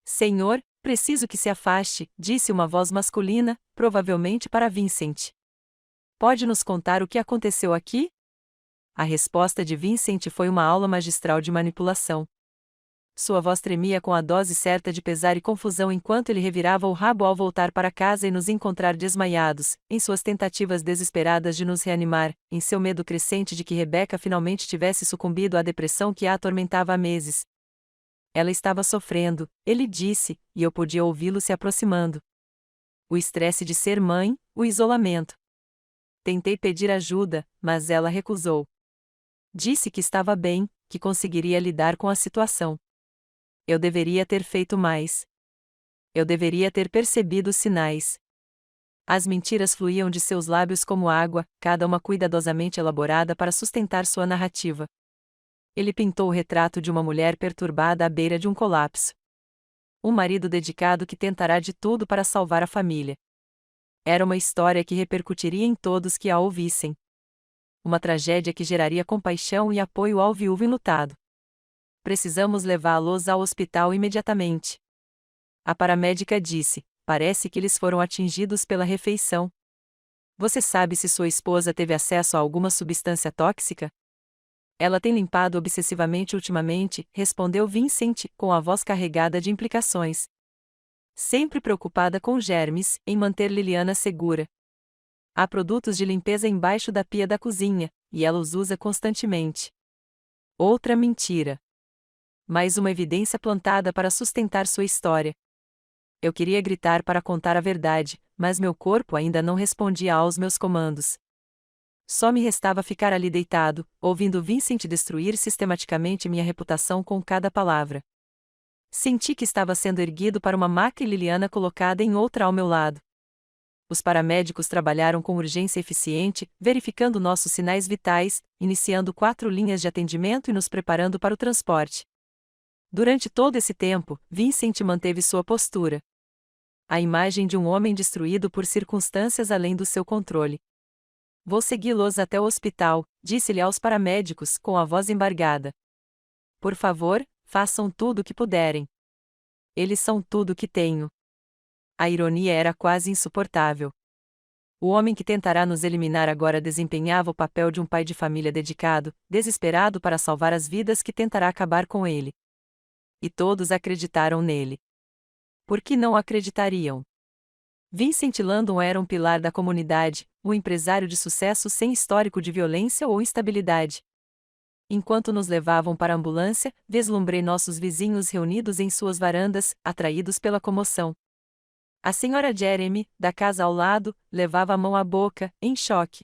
Senhor, preciso que se afaste, disse uma voz masculina, provavelmente para Vincent. Pode nos contar o que aconteceu aqui? A resposta de Vincent foi uma aula magistral de manipulação. Sua voz tremia com a dose certa de pesar e confusão enquanto ele revirava o rabo ao voltar para casa e nos encontrar desmaiados, em suas tentativas desesperadas de nos reanimar, em seu medo crescente de que Rebecca finalmente tivesse sucumbido à depressão que a atormentava há meses. Ela estava sofrendo, ele disse, e eu podia ouvi-lo se aproximando. O estresse de ser mãe, o isolamento. Tentei pedir ajuda, mas ela recusou. Disse que estava bem, que conseguiria lidar com a situação. Eu deveria ter feito mais. Eu deveria ter percebido os sinais. As mentiras fluíam de seus lábios como água, cada uma cuidadosamente elaborada para sustentar sua narrativa. Ele pintou o retrato de uma mulher perturbada à beira de um colapso. Um marido dedicado que tentará de tudo para salvar a família. Era uma história que repercutiria em todos que a ouvissem. Uma tragédia que geraria compaixão e apoio ao viúvo enlutado. Precisamos levá-los ao hospital imediatamente. A paramédica disse: parece que eles foram atingidos pela refeição. Você sabe se sua esposa teve acesso a alguma substância tóxica? Ela tem limpado obsessivamente ultimamente, respondeu Vincent, com a voz carregada de implicações. Sempre preocupada com germes, em manter Liliana segura. Há produtos de limpeza embaixo da pia da cozinha, e ela os usa constantemente. Outra mentira. Mais uma evidência plantada para sustentar sua história. Eu queria gritar para contar a verdade, mas meu corpo ainda não respondia aos meus comandos. Só me restava ficar ali deitado, ouvindo Vincent destruir sistematicamente minha reputação com cada palavra. Senti que estava sendo erguido para uma maca e Liliana colocada em outra ao meu lado. Os paramédicos trabalharam com urgência eficiente, verificando nossos sinais vitais, iniciando 4 linhas de atendimento e nos preparando para o transporte. Durante todo esse tempo, Vincent manteve sua postura. A imagem de um homem destruído por circunstâncias além do seu controle. Vou segui-los até o hospital, disse-lhe aos paramédicos, com a voz embargada. Por favor, façam tudo o que puderem. Eles são tudo o que tenho. A ironia era quase insuportável. O homem que tentará nos eliminar agora desempenhava o papel de um pai de família dedicado, desesperado para salvar as vidas que tentará acabar com ele. E todos acreditaram nele. Por que não acreditariam? Vincent Landon era um pilar da comunidade, um empresário de sucesso sem histórico de violência ou instabilidade. Enquanto nos levavam para a ambulância, vislumbrei nossos vizinhos reunidos em suas varandas, atraídos pela comoção. A senhora Jeremy, da casa ao lado, levava a mão à boca, em choque.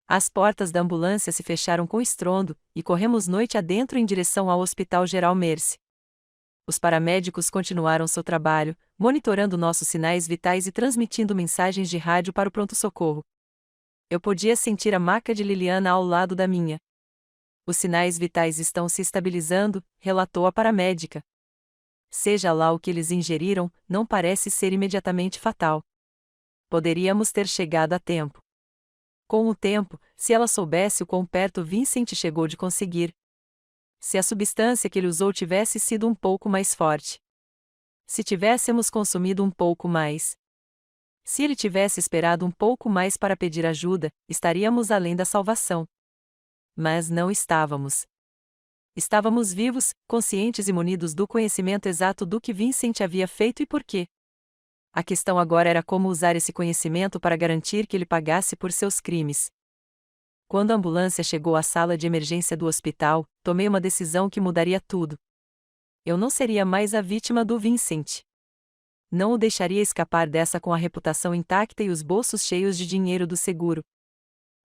As portas da ambulância se fecharam com estrondo, e corremos noite adentro em direção ao Hospital Geral Mercy. Os paramédicos continuaram seu trabalho, monitorando nossos sinais vitais e transmitindo mensagens de rádio para o pronto-socorro. Eu podia sentir a maca de Liliana ao lado da minha. Os sinais vitais estão se estabilizando, relatou a paramédica. Seja lá o que eles ingeriram, não parece ser imediatamente fatal. Poderíamos ter chegado a tempo. Com o tempo, se ela soubesse o quão perto Vincent chegou de conseguir. Se a substância que ele usou tivesse sido um pouco mais forte. Se tivéssemos consumido um pouco mais. Se ele tivesse esperado um pouco mais para pedir ajuda, estaríamos além da salvação. Mas não estávamos. Estávamos vivos, conscientes e munidos do conhecimento exato do que Vincent havia feito e por quê. A questão agora era como usar esse conhecimento para garantir que ele pagasse por seus crimes. Quando a ambulância chegou à sala de emergência do hospital, tomei uma decisão que mudaria tudo. Eu não seria mais a vítima do Vincent. Não o deixaria escapar dessa com a reputação intacta e os bolsos cheios de dinheiro do seguro.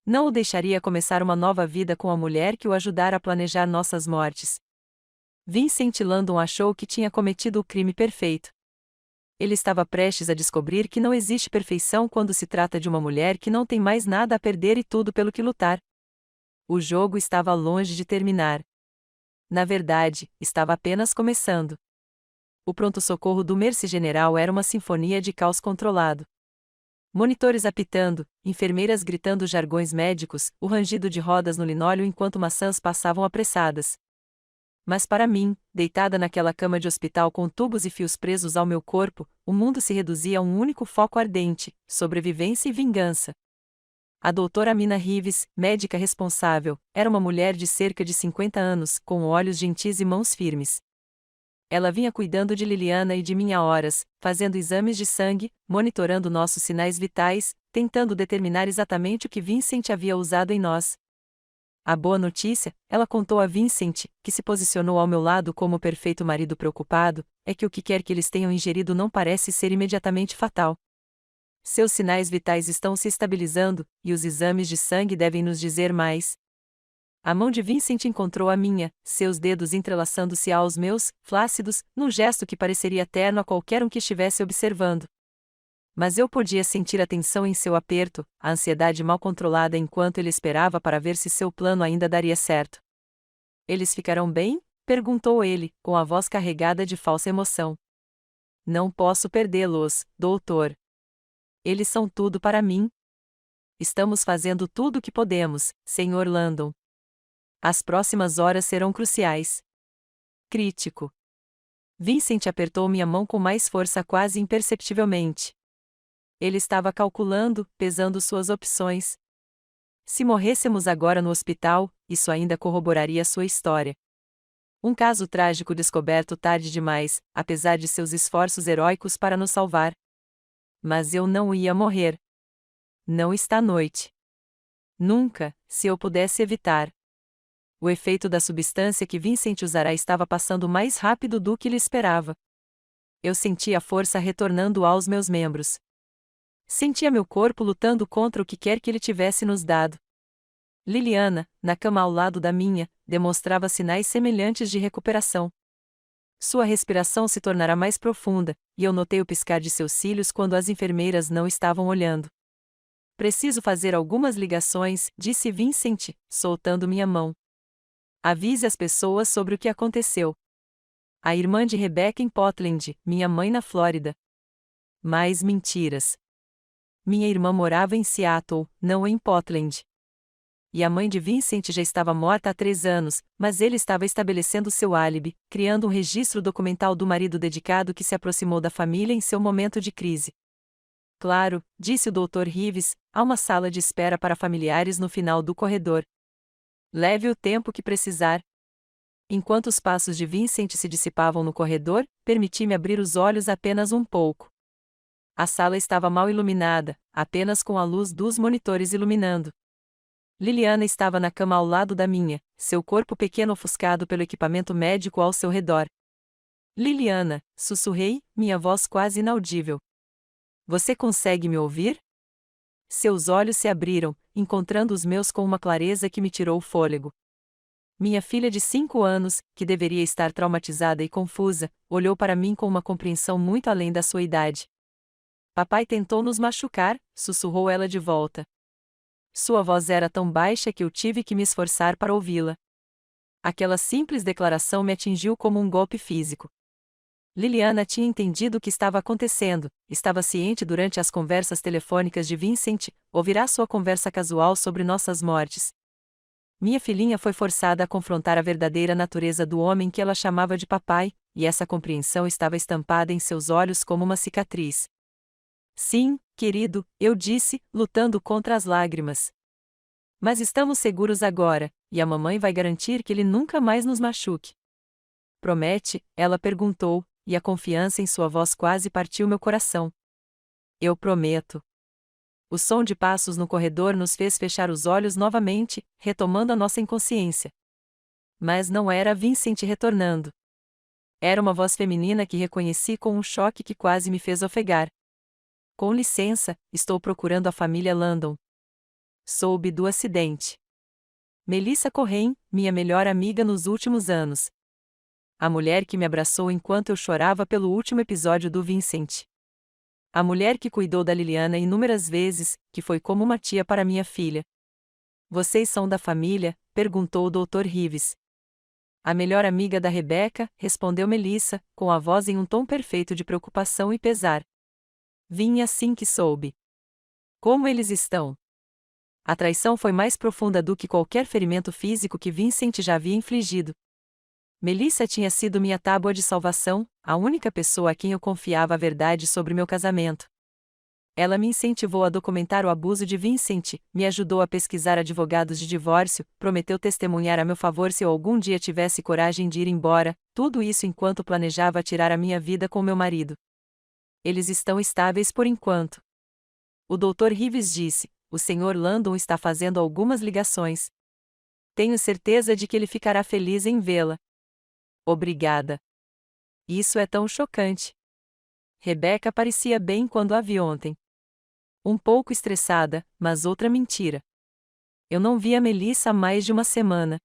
Não o deixaria começar uma nova vida com a mulher que o ajudara a planejar nossas mortes. Vincent Landon achou que tinha cometido o crime perfeito. Ele estava prestes a descobrir que não existe perfeição quando se trata de uma mulher que não tem mais nada a perder e tudo pelo que lutar. O jogo estava longe de terminar. Na verdade, estava apenas começando. O pronto-socorro do Mercy General era uma sinfonia de caos controlado. Monitores apitando, enfermeiras gritando jargões médicos, o rangido de rodas no linóleo enquanto maçãs passavam apressadas. Mas para mim, deitada naquela cama de hospital com tubos e fios presos ao meu corpo, o mundo se reduzia a um único foco ardente: sobrevivência e vingança. A doutora Mina Reeves, médica responsável, era uma mulher de cerca de 50 anos, com olhos gentis e mãos firmes. Ela vinha cuidando de Liliana e de mim há horas, fazendo exames de sangue, monitorando nossos sinais vitais, tentando determinar exatamente o que Vincent havia usado em nós. A boa notícia, ela contou a Vincent, que se posicionou ao meu lado como o perfeito marido preocupado, é que o que quer que eles tenham ingerido não parece ser imediatamente fatal. Seus sinais vitais estão se estabilizando, e os exames de sangue devem nos dizer mais. A mão de Vincent encontrou a minha, seus dedos entrelaçando-se aos meus, flácidos, num gesto que pareceria terno a qualquer um que estivesse observando. Mas eu podia sentir a tensão em seu aperto, a ansiedade mal controlada enquanto ele esperava para ver se seu plano ainda daria certo. Eles ficarão bem? Perguntou ele, com a voz carregada de falsa emoção. Não posso perdê-los, doutor. Eles são tudo para mim. Estamos fazendo tudo o que podemos, Sr. Landon. As próximas horas serão cruciais. Crítico. Vincent apertou minha mão com mais força quase imperceptivelmente. Ele estava calculando, pesando suas opções. Se morrêssemos agora no hospital, isso ainda corroboraria sua história. Um caso trágico descoberto tarde demais, apesar de seus esforços heróicos para nos salvar. Mas eu não ia morrer. Não esta noite. Nunca, se eu pudesse evitar. O efeito da substância que Vincent usará estava passando mais rápido do que ele esperava. Eu sentia a força retornando aos meus membros. Sentia meu corpo lutando contra o que quer que ele tivesse nos dado. Liliana, na cama ao lado da minha, demonstrava sinais semelhantes de recuperação. Sua respiração se tornara mais profunda, e eu notei o piscar de seus cílios quando as enfermeiras não estavam olhando. Preciso fazer algumas ligações, disse Vincent, soltando minha mão. Avise as pessoas sobre o que aconteceu. A irmã de Rebecca em Portland, minha mãe na Flórida. Mais mentiras. Minha irmã morava em Seattle, não em Portland. E a mãe de Vincent já estava morta há 3 anos, mas ele estava estabelecendo seu álibi, criando um registro documental do marido dedicado que se aproximou da família em seu momento de crise. Claro, disse o Dr. Reeves, há uma sala de espera para familiares no final do corredor. Leve o tempo que precisar. Enquanto os passos de Vincent se dissipavam no corredor, permiti-me abrir os olhos apenas um pouco. A sala estava mal iluminada, apenas com a luz dos monitores iluminando. Liliana estava na cama ao lado da minha, seu corpo pequeno ofuscado pelo equipamento médico ao seu redor. Liliana, sussurrei, minha voz quase inaudível. Você consegue me ouvir? Seus olhos se abriram, encontrando os meus com uma clareza que me tirou o fôlego. Minha filha de 5 anos, que deveria estar traumatizada e confusa, olhou para mim com uma compreensão muito além da sua idade. Papai tentou nos machucar, sussurrou ela de volta. Sua voz era tão baixa que eu tive que me esforçar para ouvi-la. Aquela simples declaração me atingiu como um golpe físico. Liliana tinha entendido o que estava acontecendo, estava ciente durante as conversas telefônicas de Vincent, ouvirá sua conversa casual sobre nossas mortes. Minha filhinha foi forçada a confrontar a verdadeira natureza do homem que ela chamava de papai, e essa compreensão estava estampada em seus olhos como uma cicatriz. Sim, querido, eu disse, lutando contra as lágrimas. Mas estamos seguros agora, e a mamãe vai garantir que ele nunca mais nos machuque. Promete? Ela perguntou, e a confiança em sua voz quase partiu meu coração. Eu prometo. O som de passos no corredor nos fez fechar os olhos novamente, retomando a nossa inconsciência. Mas não era Vincent retornando. Era uma voz feminina que reconheci com um choque que quase me fez ofegar. Com licença, estou procurando a família Landon. Soube do acidente. Melissa Corrêa, minha melhor amiga nos últimos anos. A mulher que me abraçou enquanto eu chorava pelo último episódio do Vincent. A mulher que cuidou da Liliana inúmeras vezes, que foi como uma tia para minha filha. Vocês são da família? Perguntou o Dr. Rives. A melhor amiga da Rebeca, respondeu Melissa, com a voz em um tom perfeito de preocupação e pesar. Vim assim que soube. Como eles estão? A traição foi mais profunda do que qualquer ferimento físico que Vincent já havia infligido. Melissa tinha sido minha tábua de salvação, a única pessoa a quem eu confiava a verdade sobre meu casamento. Ela me incentivou a documentar o abuso de Vincent, me ajudou a pesquisar advogados de divórcio, prometeu testemunhar a meu favor se eu algum dia tivesse coragem de ir embora, tudo isso enquanto planejava tirar a minha vida com meu marido. Eles estão estáveis por enquanto. O Dr. Rives disse, o Sr. Landon está fazendo algumas ligações. Tenho certeza de que ele ficará feliz em vê-la. Obrigada. Isso é tão chocante. Rebeca parecia bem quando a vi ontem. Um pouco estressada, mas outra mentira. Eu não vi a Melissa há mais de uma semana.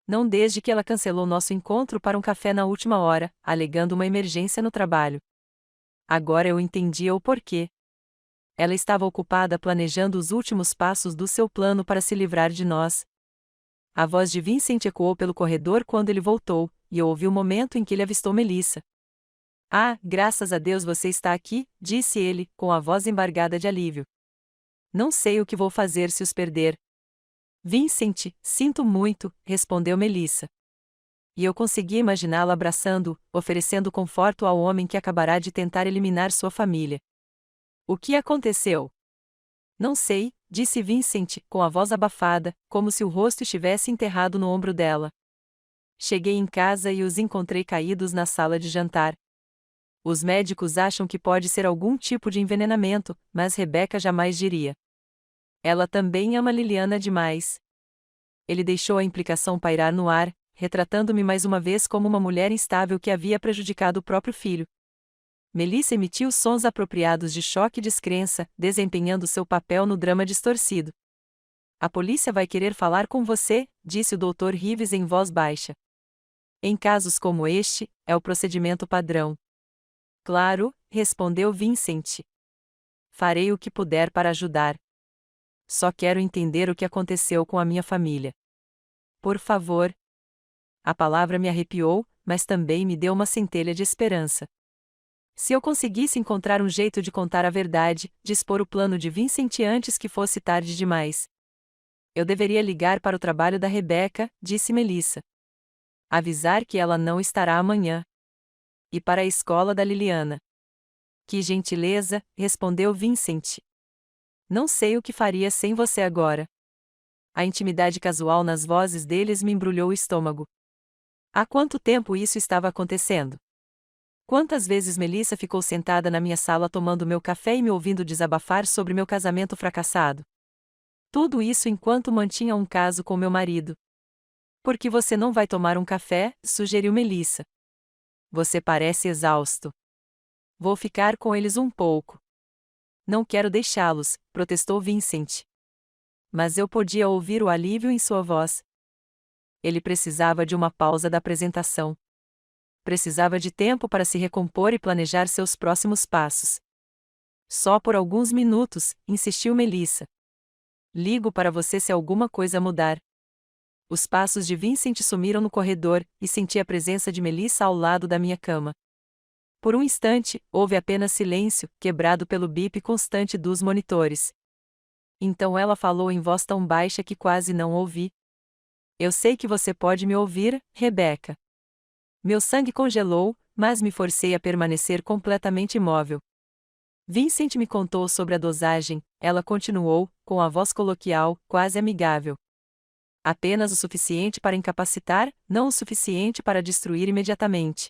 Não desde que ela cancelou nosso encontro para um café na última hora, alegando uma emergência no trabalho. Agora eu entendia o porquê. Ela estava ocupada planejando os últimos passos do seu plano para se livrar de nós. A voz de Vincent ecoou pelo corredor quando ele voltou, e eu ouvi o momento em que ele avistou Melissa. Ah, graças a Deus você está aqui, disse ele, com a voz embargada de alívio. Não sei o que vou fazer se os perder. Vincent, sinto muito, respondeu Melissa. E eu consegui imaginá-la abraçando-o, oferecendo conforto ao homem que acabará de tentar eliminar sua família. O que aconteceu? Não sei, disse Vincent, com a voz abafada, como se o rosto estivesse enterrado no ombro dela. Cheguei em casa e os encontrei caídos na sala de jantar. Os médicos acham que pode ser algum tipo de envenenamento, mas Rebeca jamais diria. Ela também ama Liliana demais. Ele deixou a implicação pairar no ar, retratando-me mais uma vez como uma mulher instável que havia prejudicado o próprio filho. Melissa emitiu sons apropriados de choque e descrença, desempenhando seu papel no drama distorcido. A polícia vai querer falar com você, disse o Dr. Rives em voz baixa. Em casos como este, é o procedimento padrão. Claro, respondeu Vincent. Farei o que puder para ajudar. Só quero entender o que aconteceu com a minha família. Por favor. A palavra me arrepiou, mas também me deu uma centelha de esperança. Se eu conseguisse encontrar um jeito de contar a verdade, de expor o plano de Vincent antes que fosse tarde demais. Eu deveria ligar para o trabalho da Rebeca, disse Melissa. Avisar que ela não estará amanhã. E para a escola da Liliana. Que gentileza, respondeu Vincent. Não sei o que faria sem você agora. A intimidade casual nas vozes deles me embrulhou o estômago. Há quanto tempo isso estava acontecendo? Quantas vezes Melissa ficou sentada na minha sala tomando meu café e me ouvindo desabafar sobre meu casamento fracassado? Tudo isso enquanto mantinha um caso com meu marido. Por que você não vai tomar um café? Sugeriu Melissa. Você parece exausto. Vou ficar com eles um pouco. Não quero deixá-los, protestou Vincent. Mas eu podia ouvir o alívio em sua voz. Ele precisava de uma pausa da apresentação. Precisava de tempo para se recompor e planejar seus próximos passos. Só por alguns minutos, insistiu Melissa. Ligo para você se alguma coisa mudar. Os passos de Vincent sumiram no corredor, e senti a presença de Melissa ao lado da minha cama. Por um instante, houve apenas silêncio, quebrado pelo bip constante dos monitores. Então ela falou em voz tão baixa que quase não ouvi. Eu sei que você pode me ouvir, Rebeca. Meu sangue congelou, mas me forcei a permanecer completamente imóvel. Vincent me contou sobre a dosagem, ela continuou, com a voz coloquial, quase amigável. Apenas o suficiente para incapacitar, não o suficiente para destruir imediatamente.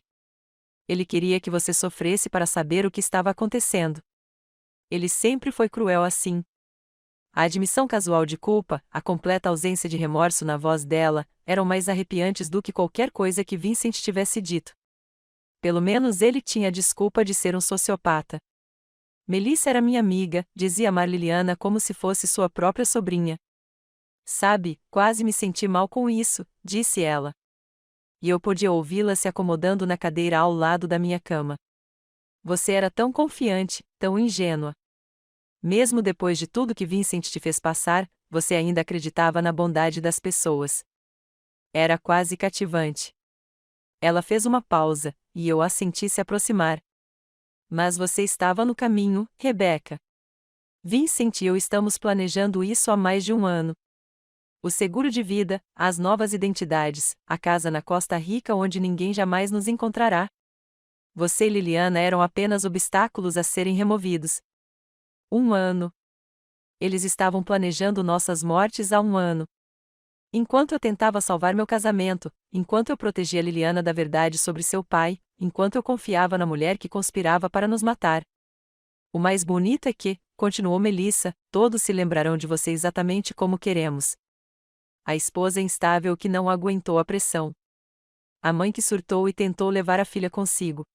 Ele queria que você sofresse para saber o que estava acontecendo. Ele sempre foi cruel assim. A admissão casual de culpa, a completa ausência de remorso na voz dela, eram mais arrepiantes do que qualquer coisa que Vincent tivesse dito. Pelo menos ele tinha a desculpa de ser um sociopata. Melissa era minha amiga, dizia Marliliana como se fosse sua própria sobrinha. Sabe, quase me senti mal com isso, disse ela. E eu podia ouvi-la se acomodando na cadeira ao lado da minha cama. Você era tão confiante, tão ingênua. Mesmo depois de tudo que Vincent te fez passar, você ainda acreditava na bondade das pessoas. Era quase cativante. Ela fez uma pausa, e eu a senti se aproximar. Mas você estava no caminho, Rebecca. Vincent e eu estamos planejando isso há mais de um ano. O seguro de vida, as novas identidades, a casa na Costa Rica onde ninguém jamais nos encontrará. Você e Liliana eram apenas obstáculos a serem removidos. Um ano. Eles estavam planejando nossas mortes há um ano. Enquanto eu tentava salvar meu casamento, enquanto eu protegia Liliana da verdade sobre seu pai, enquanto eu confiava na mulher que conspirava para nos matar. O mais bonito é que, continuou Melissa, todos se lembrarão de você exatamente como queremos. A esposa instável que não aguentou a pressão. A mãe que surtou e tentou levar a filha consigo.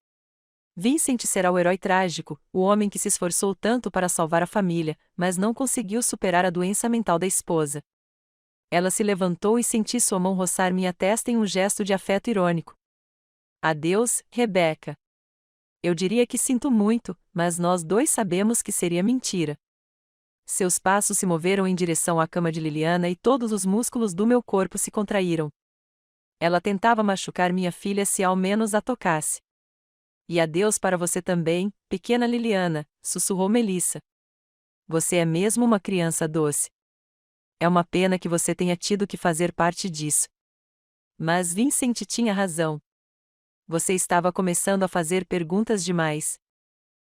Vincent será o herói trágico, o homem que se esforçou tanto para salvar a família, mas não conseguiu superar a doença mental da esposa. Ela se levantou e senti sua mão roçar minha testa em um gesto de afeto irônico. Adeus, Rebecca. Eu diria que sinto muito, mas nós dois sabemos que seria mentira. Seus passos se moveram em direção à cama de Liliana e todos os músculos do meu corpo se contraíram. Ela tentava machucar minha filha se ao menos a tocasse. E adeus para você também, pequena Liliana, sussurrou Melissa. Você é mesmo uma criança doce. É uma pena que você tenha tido que fazer parte disso. Mas Vincent tinha razão. Você estava começando a fazer perguntas demais.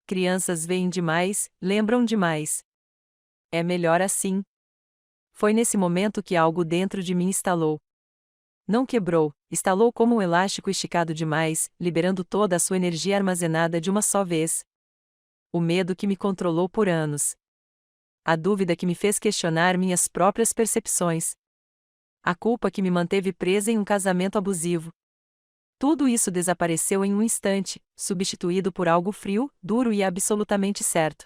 Crianças veem demais, lembram demais. É melhor assim. Foi nesse momento que algo dentro de mim estalou. Não quebrou, estalou como um elástico esticado demais, liberando toda a sua energia armazenada de uma só vez. O medo que me controlou por anos. A dúvida que me fez questionar minhas próprias percepções. A culpa que me manteve presa em um casamento abusivo. Tudo isso desapareceu em um instante, substituído por algo frio, duro e absolutamente certo.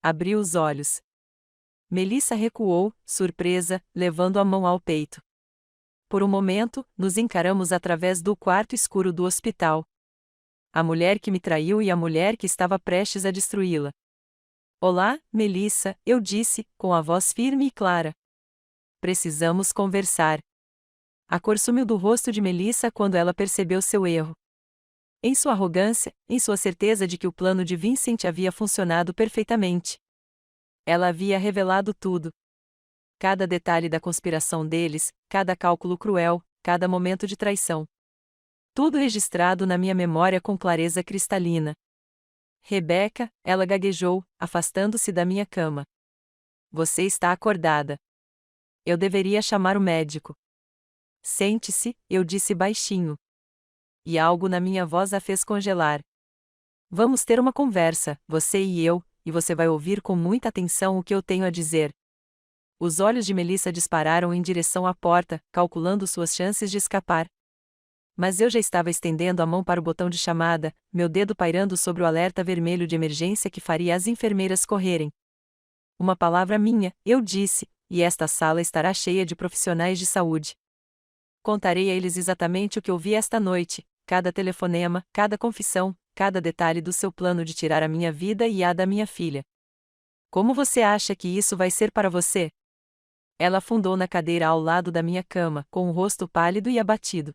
Abri os olhos. Melissa recuou, surpresa, levando a mão ao peito. Por um momento, nos encaramos através do quarto escuro do hospital. A mulher que me traiu e a mulher que estava prestes a destruí-la. Olá, Melissa, eu disse, com a voz firme e clara. Precisamos conversar. A cor sumiu do rosto de Melissa quando ela percebeu seu erro. Em sua arrogância, em sua certeza de que o plano de Vincent havia funcionado perfeitamente. Ela havia revelado tudo. Cada detalhe da conspiração deles, cada cálculo cruel, cada momento de traição. Tudo registrado na minha memória com clareza cristalina. Rebecca, ela gaguejou, afastando-se da minha cama. Você está acordada. Eu deveria chamar o médico. Sente-se, eu disse baixinho. E algo na minha voz a fez congelar. Vamos ter uma conversa, você e eu, e você vai ouvir com muita atenção o que eu tenho a dizer. Os olhos de Melissa dispararam em direção à porta, calculando suas chances de escapar. Mas eu já estava estendendo a mão para o botão de chamada, meu dedo pairando sobre o alerta vermelho de emergência que faria as enfermeiras correrem. Uma palavra minha, eu disse, e esta sala estará cheia de profissionais de saúde. Contarei a eles exatamente o que ouvi esta noite, cada telefonema, cada confissão, cada detalhe do seu plano de tirar a minha vida e a da minha filha. Como você acha que isso vai ser para você? Ela afundou na cadeira ao lado da minha cama, com o rosto pálido e abatido.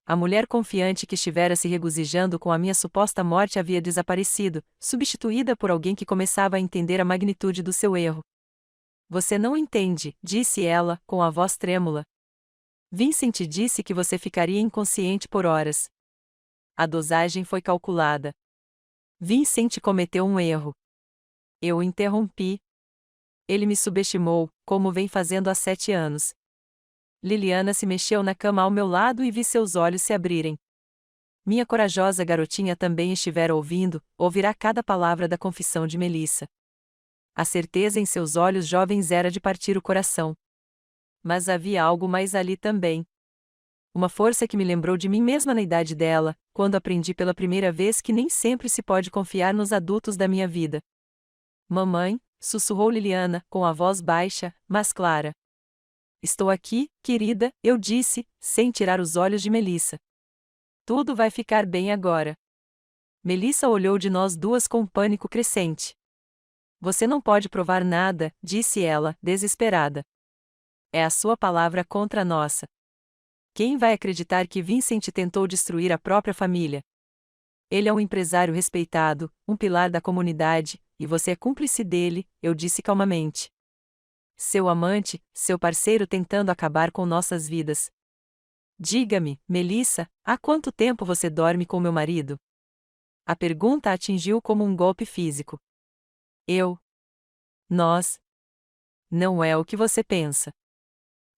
A mulher confiante que estivera se regozijando com a minha suposta morte havia desaparecido, substituída por alguém que começava a entender a magnitude do seu erro. Você não entende, disse ela, com a voz trêmula. Vincent disse que você ficaria inconsciente por horas. A dosagem foi calculada. Vincent cometeu um erro. Eu o interrompi. Ele me subestimou, como vem fazendo há 7 anos. Liliana se mexeu na cama ao meu lado e vi seus olhos se abrirem. Minha corajosa garotinha também estivera ouvindo, ouvirá cada palavra da confissão de Melissa. A certeza em seus olhos jovens era de partir o coração. Mas havia algo mais ali também. Uma força que me lembrou de mim mesma na idade dela, quando aprendi pela primeira vez que nem sempre se pode confiar nos adultos da minha vida. Mamãe, sussurrou Liliana, com a voz baixa, mas clara. Estou aqui, querida, eu disse, sem tirar os olhos de Melissa. Tudo vai ficar bem agora. Melissa olhou de nós duas com pânico crescente. Você não pode provar nada, disse ela, desesperada. É a sua palavra contra a nossa. Quem vai acreditar que Vincent tentou destruir a própria família? Ele é um empresário respeitado, um pilar da comunidade, e você é cúmplice dele, eu disse calmamente. Seu amante, seu parceiro tentando acabar com nossas vidas. Diga-me, Melissa, há quanto tempo você dorme com meu marido? A pergunta a atingiu como um golpe físico. Nós. Não é o que você pensa.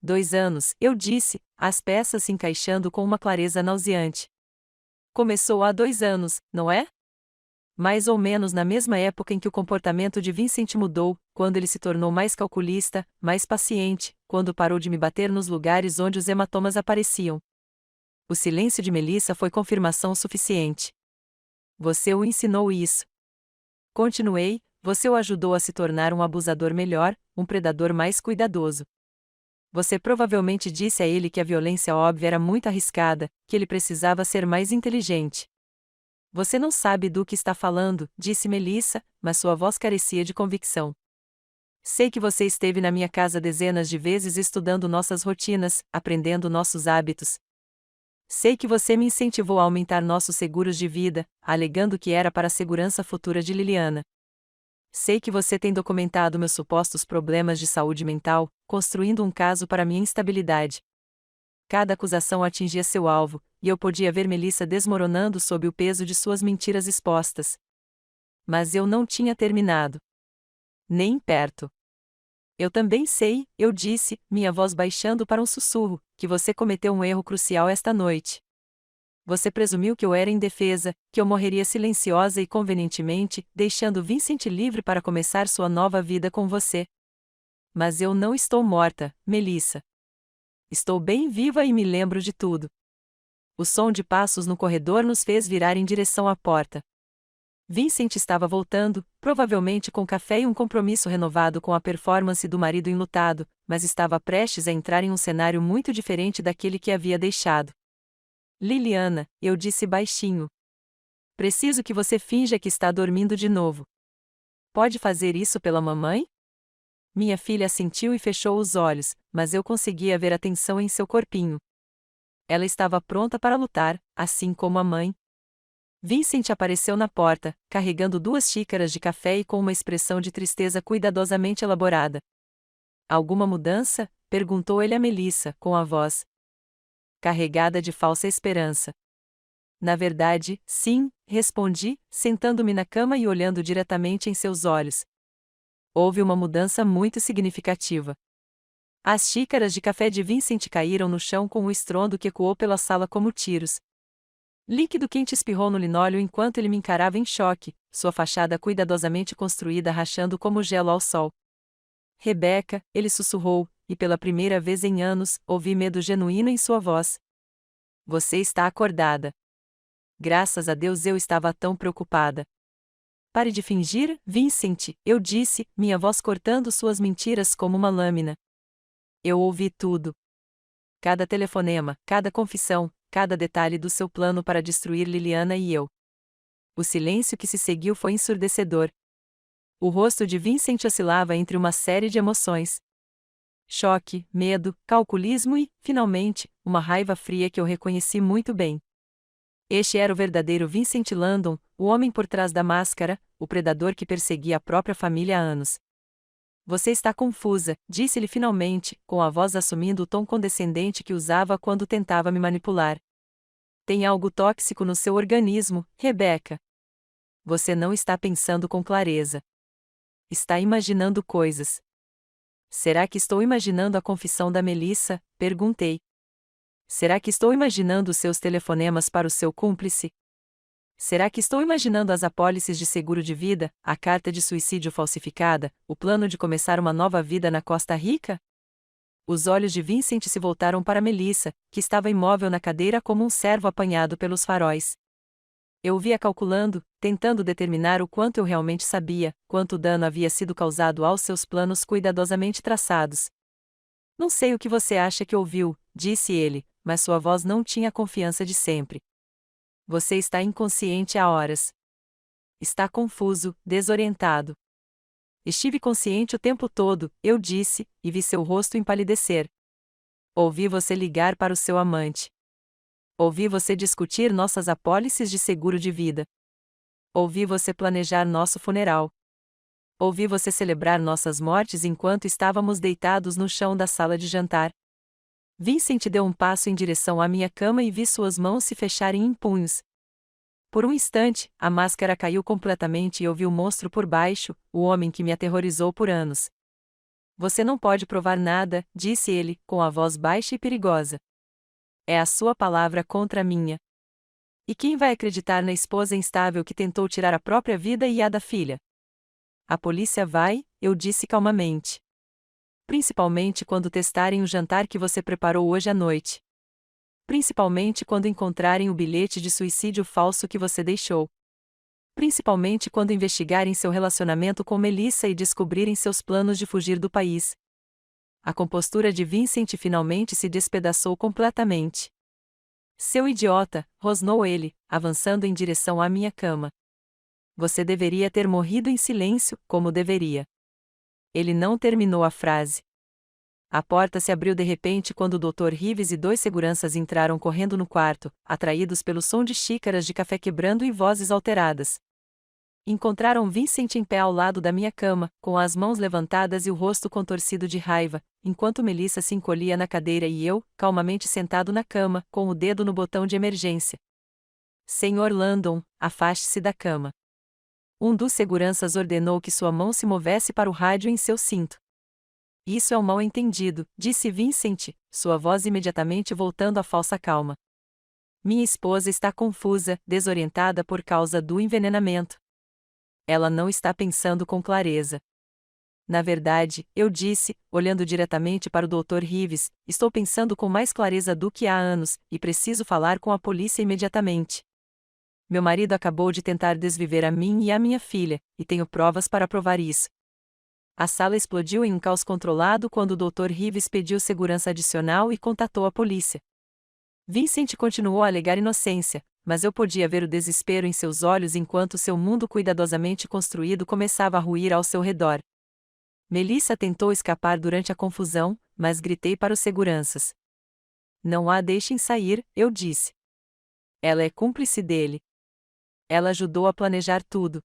2 anos, eu disse, as peças se encaixando com uma clareza nauseante. Começou há 2 anos, não é? Mais ou menos na mesma época em que o comportamento de Vincent mudou, quando ele se tornou mais calculista, mais paciente, quando parou de me bater nos lugares onde os hematomas apareciam. O silêncio de Melissa foi confirmação suficiente. Você o ensinou isso. Continuei, você o ajudou a se tornar um abusador melhor, um predador mais cuidadoso. Você provavelmente disse a ele que a violência óbvia era muito arriscada, que ele precisava ser mais inteligente. Você não sabe do que está falando, disse Melissa, mas sua voz carecia de convicção. Sei que você esteve na minha casa dezenas de vezes estudando nossas rotinas, aprendendo nossos hábitos. Sei que você me incentivou a aumentar nossos seguros de vida, alegando que era para a segurança futura de Liliana. Sei que você tem documentado meus supostos problemas de saúde mental, construindo um caso para minha instabilidade. Cada acusação atingia seu alvo, e eu podia ver Melissa desmoronando sob o peso de suas mentiras expostas. Mas eu não tinha terminado. Nem perto. Eu também sei, eu disse, minha voz baixando para um sussurro, que você cometeu um erro crucial esta noite. Você presumiu que eu era indefesa, que eu morreria silenciosa e convenientemente, deixando Vincent livre para começar sua nova vida com você. Mas eu não estou morta, Melissa. Estou bem viva e me lembro de tudo. O som de passos no corredor nos fez virar em direção à porta. Vincent estava voltando, provavelmente com café e um compromisso renovado com a performance do marido enlutado, mas estava prestes a entrar em um cenário muito diferente daquele que havia deixado. Liliana, eu disse baixinho. Preciso que você finja que está dormindo de novo. Pode fazer isso pela mamãe? Minha filha assentiu e fechou os olhos, mas eu conseguia ver a tensão em seu corpinho. Ela estava pronta para lutar, assim como a mãe. Vincent apareceu na porta, carregando 2 xícaras de café e com uma expressão de tristeza cuidadosamente elaborada. Alguma mudança? Perguntou ele a Melissa, com a voz carregada de falsa esperança. Na verdade, sim, respondi, sentando-me na cama e olhando diretamente em seus olhos. Houve uma mudança muito significativa. As xícaras de café de Vincent caíram no chão com um estrondo que ecoou pela sala como tiros. Líquido quente espirrou no linóleo enquanto ele me encarava em choque, sua fachada cuidadosamente construída rachando como gelo ao sol. Rebeca, ele sussurrou, e pela primeira vez em anos, ouvi medo genuíno em sua voz. Você está acordada. Graças a Deus eu estava tão preocupada. Pare de fingir, Vincent, eu disse, minha voz cortando suas mentiras como uma lâmina. Eu ouvi tudo. Cada telefonema, cada confissão, cada detalhe do seu plano para destruir Liliana e eu. O silêncio que se seguiu foi ensurdecedor. O rosto de Vincent oscilava entre uma série de emoções. Choque, medo, calculismo e, finalmente, uma raiva fria que eu reconheci muito bem. Este era o verdadeiro Vincent Landon, o homem por trás da máscara, o predador que perseguia a própria família há anos. Você está confusa, disse-lhe finalmente, com a voz assumindo o tom condescendente que usava quando tentava me manipular. Tem algo tóxico no seu organismo, Rebeca. Você não está pensando com clareza. Está imaginando coisas. Será que estou imaginando a confissão da Melissa? Perguntei. Será que estou imaginando os seus telefonemas para o seu cúmplice? Será que estou imaginando as apólices de seguro de vida, a carta de suicídio falsificada, o plano de começar uma nova vida na Costa Rica? Os olhos de Vincent se voltaram para Melissa, que estava imóvel na cadeira como um cervo apanhado pelos faróis. Eu o via calculando, tentando determinar o quanto eu realmente sabia, quanto dano havia sido causado aos seus planos cuidadosamente traçados. Não sei o que você acha que ouviu, disse ele, mas sua voz não tinha a confiança de sempre. Você está inconsciente há horas. Está confuso, desorientado. Estive consciente o tempo todo, eu disse, e vi seu rosto empalidecer. Ouvi você ligar para o seu amante. Ouvi você discutir nossas apólices de seguro de vida. Ouvi você planejar nosso funeral. Ouvi você celebrar nossas mortes enquanto estávamos deitados no chão da sala de jantar. Vincent deu um passo em direção à minha cama e vi suas mãos se fecharem em punhos. Por um instante, a máscara caiu completamente e eu vi o monstro por baixo, o homem que me aterrorizou por anos. Você não pode provar nada, disse ele, com a voz baixa e perigosa. É a sua palavra contra a minha. E quem vai acreditar na esposa instável que tentou tirar a própria vida e a da filha? A polícia vai, eu disse calmamente. Principalmente quando testarem o jantar que você preparou hoje à noite. Principalmente quando encontrarem o bilhete de suicídio falso que você deixou. Principalmente quando investigarem seu relacionamento com Melissa e descobrirem seus planos de fugir do país. A compostura de Vincent finalmente se despedaçou completamente. Seu idiota, rosnou ele, avançando em direção à minha cama. Você deveria ter morrido em silêncio, como deveria. Ele não terminou a frase. A porta se abriu de repente quando o Dr. Reeves e 2 seguranças entraram correndo no quarto, atraídos pelo som de xícaras de café quebrando e vozes alteradas. Encontraram Vincent em pé ao lado da minha cama, com as mãos levantadas e o rosto contorcido de raiva, enquanto Melissa se encolhia na cadeira e eu, calmamente sentado na cama, com o dedo no botão de emergência. Senhor Landon, afaste-se da cama. Um dos seguranças ordenou que sua mão se movesse para o rádio em seu cinto. Isso é um mal-entendido, disse Vincent, sua voz imediatamente voltando à falsa calma. Minha esposa está confusa, desorientada por causa do envenenamento. Ela não está pensando com clareza. Na verdade, eu disse, olhando diretamente para o Dr. Reeves, estou pensando com mais clareza do que há anos, e preciso falar com a polícia imediatamente. Meu marido acabou de tentar desviver a mim e a minha filha, e tenho provas para provar isso. A sala explodiu em um caos controlado quando o Dr. Reeves pediu segurança adicional e contatou a polícia. Vincent continuou a alegar inocência, mas eu podia ver o desespero em seus olhos enquanto seu mundo cuidadosamente construído começava a ruir ao seu redor. Melissa tentou escapar durante a confusão, mas gritei para os seguranças. Não a deixem sair, eu disse. Ela é cúmplice dele. Ela ajudou a planejar tudo.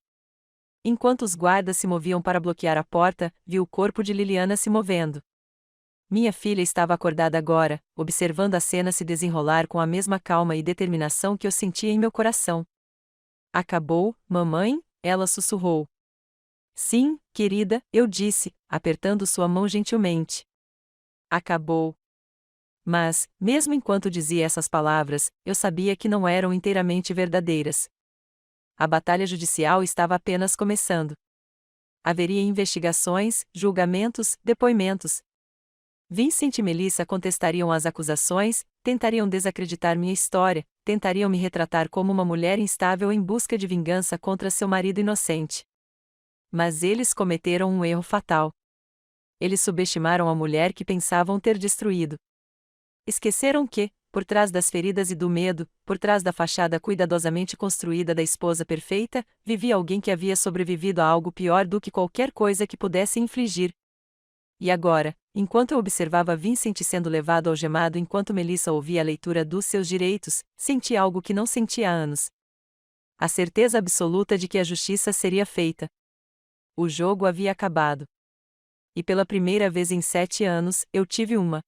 Enquanto os guardas se moviam para bloquear a porta, vi o corpo de Liliana se movendo. Minha filha estava acordada agora, observando a cena se desenrolar com a mesma calma e determinação que eu sentia em meu coração. Acabou, mamãe? Ela sussurrou. Sim, querida, eu disse, apertando sua mão gentilmente. Acabou. Mas, mesmo enquanto dizia essas palavras, eu sabia que não eram inteiramente verdadeiras. A batalha judicial estava apenas começando. Haveria investigações, julgamentos, depoimentos. Vincent e Melissa contestariam as acusações, tentariam desacreditar minha história, tentariam me retratar como uma mulher instável em busca de vingança contra seu marido inocente. Mas eles cometeram um erro fatal. Eles subestimaram a mulher que pensavam ter destruído. Esqueceram que, por trás das feridas e do medo, por trás da fachada cuidadosamente construída da esposa perfeita, vivia alguém que havia sobrevivido a algo pior do que qualquer coisa que pudesse infligir. E agora, enquanto eu observava Vincent sendo levado algemado enquanto Melissa ouvia a leitura dos seus direitos, senti algo que não sentia há anos. A certeza absoluta de que a justiça seria feita. O jogo havia acabado. E pela primeira vez em 7 anos, eu tive uma.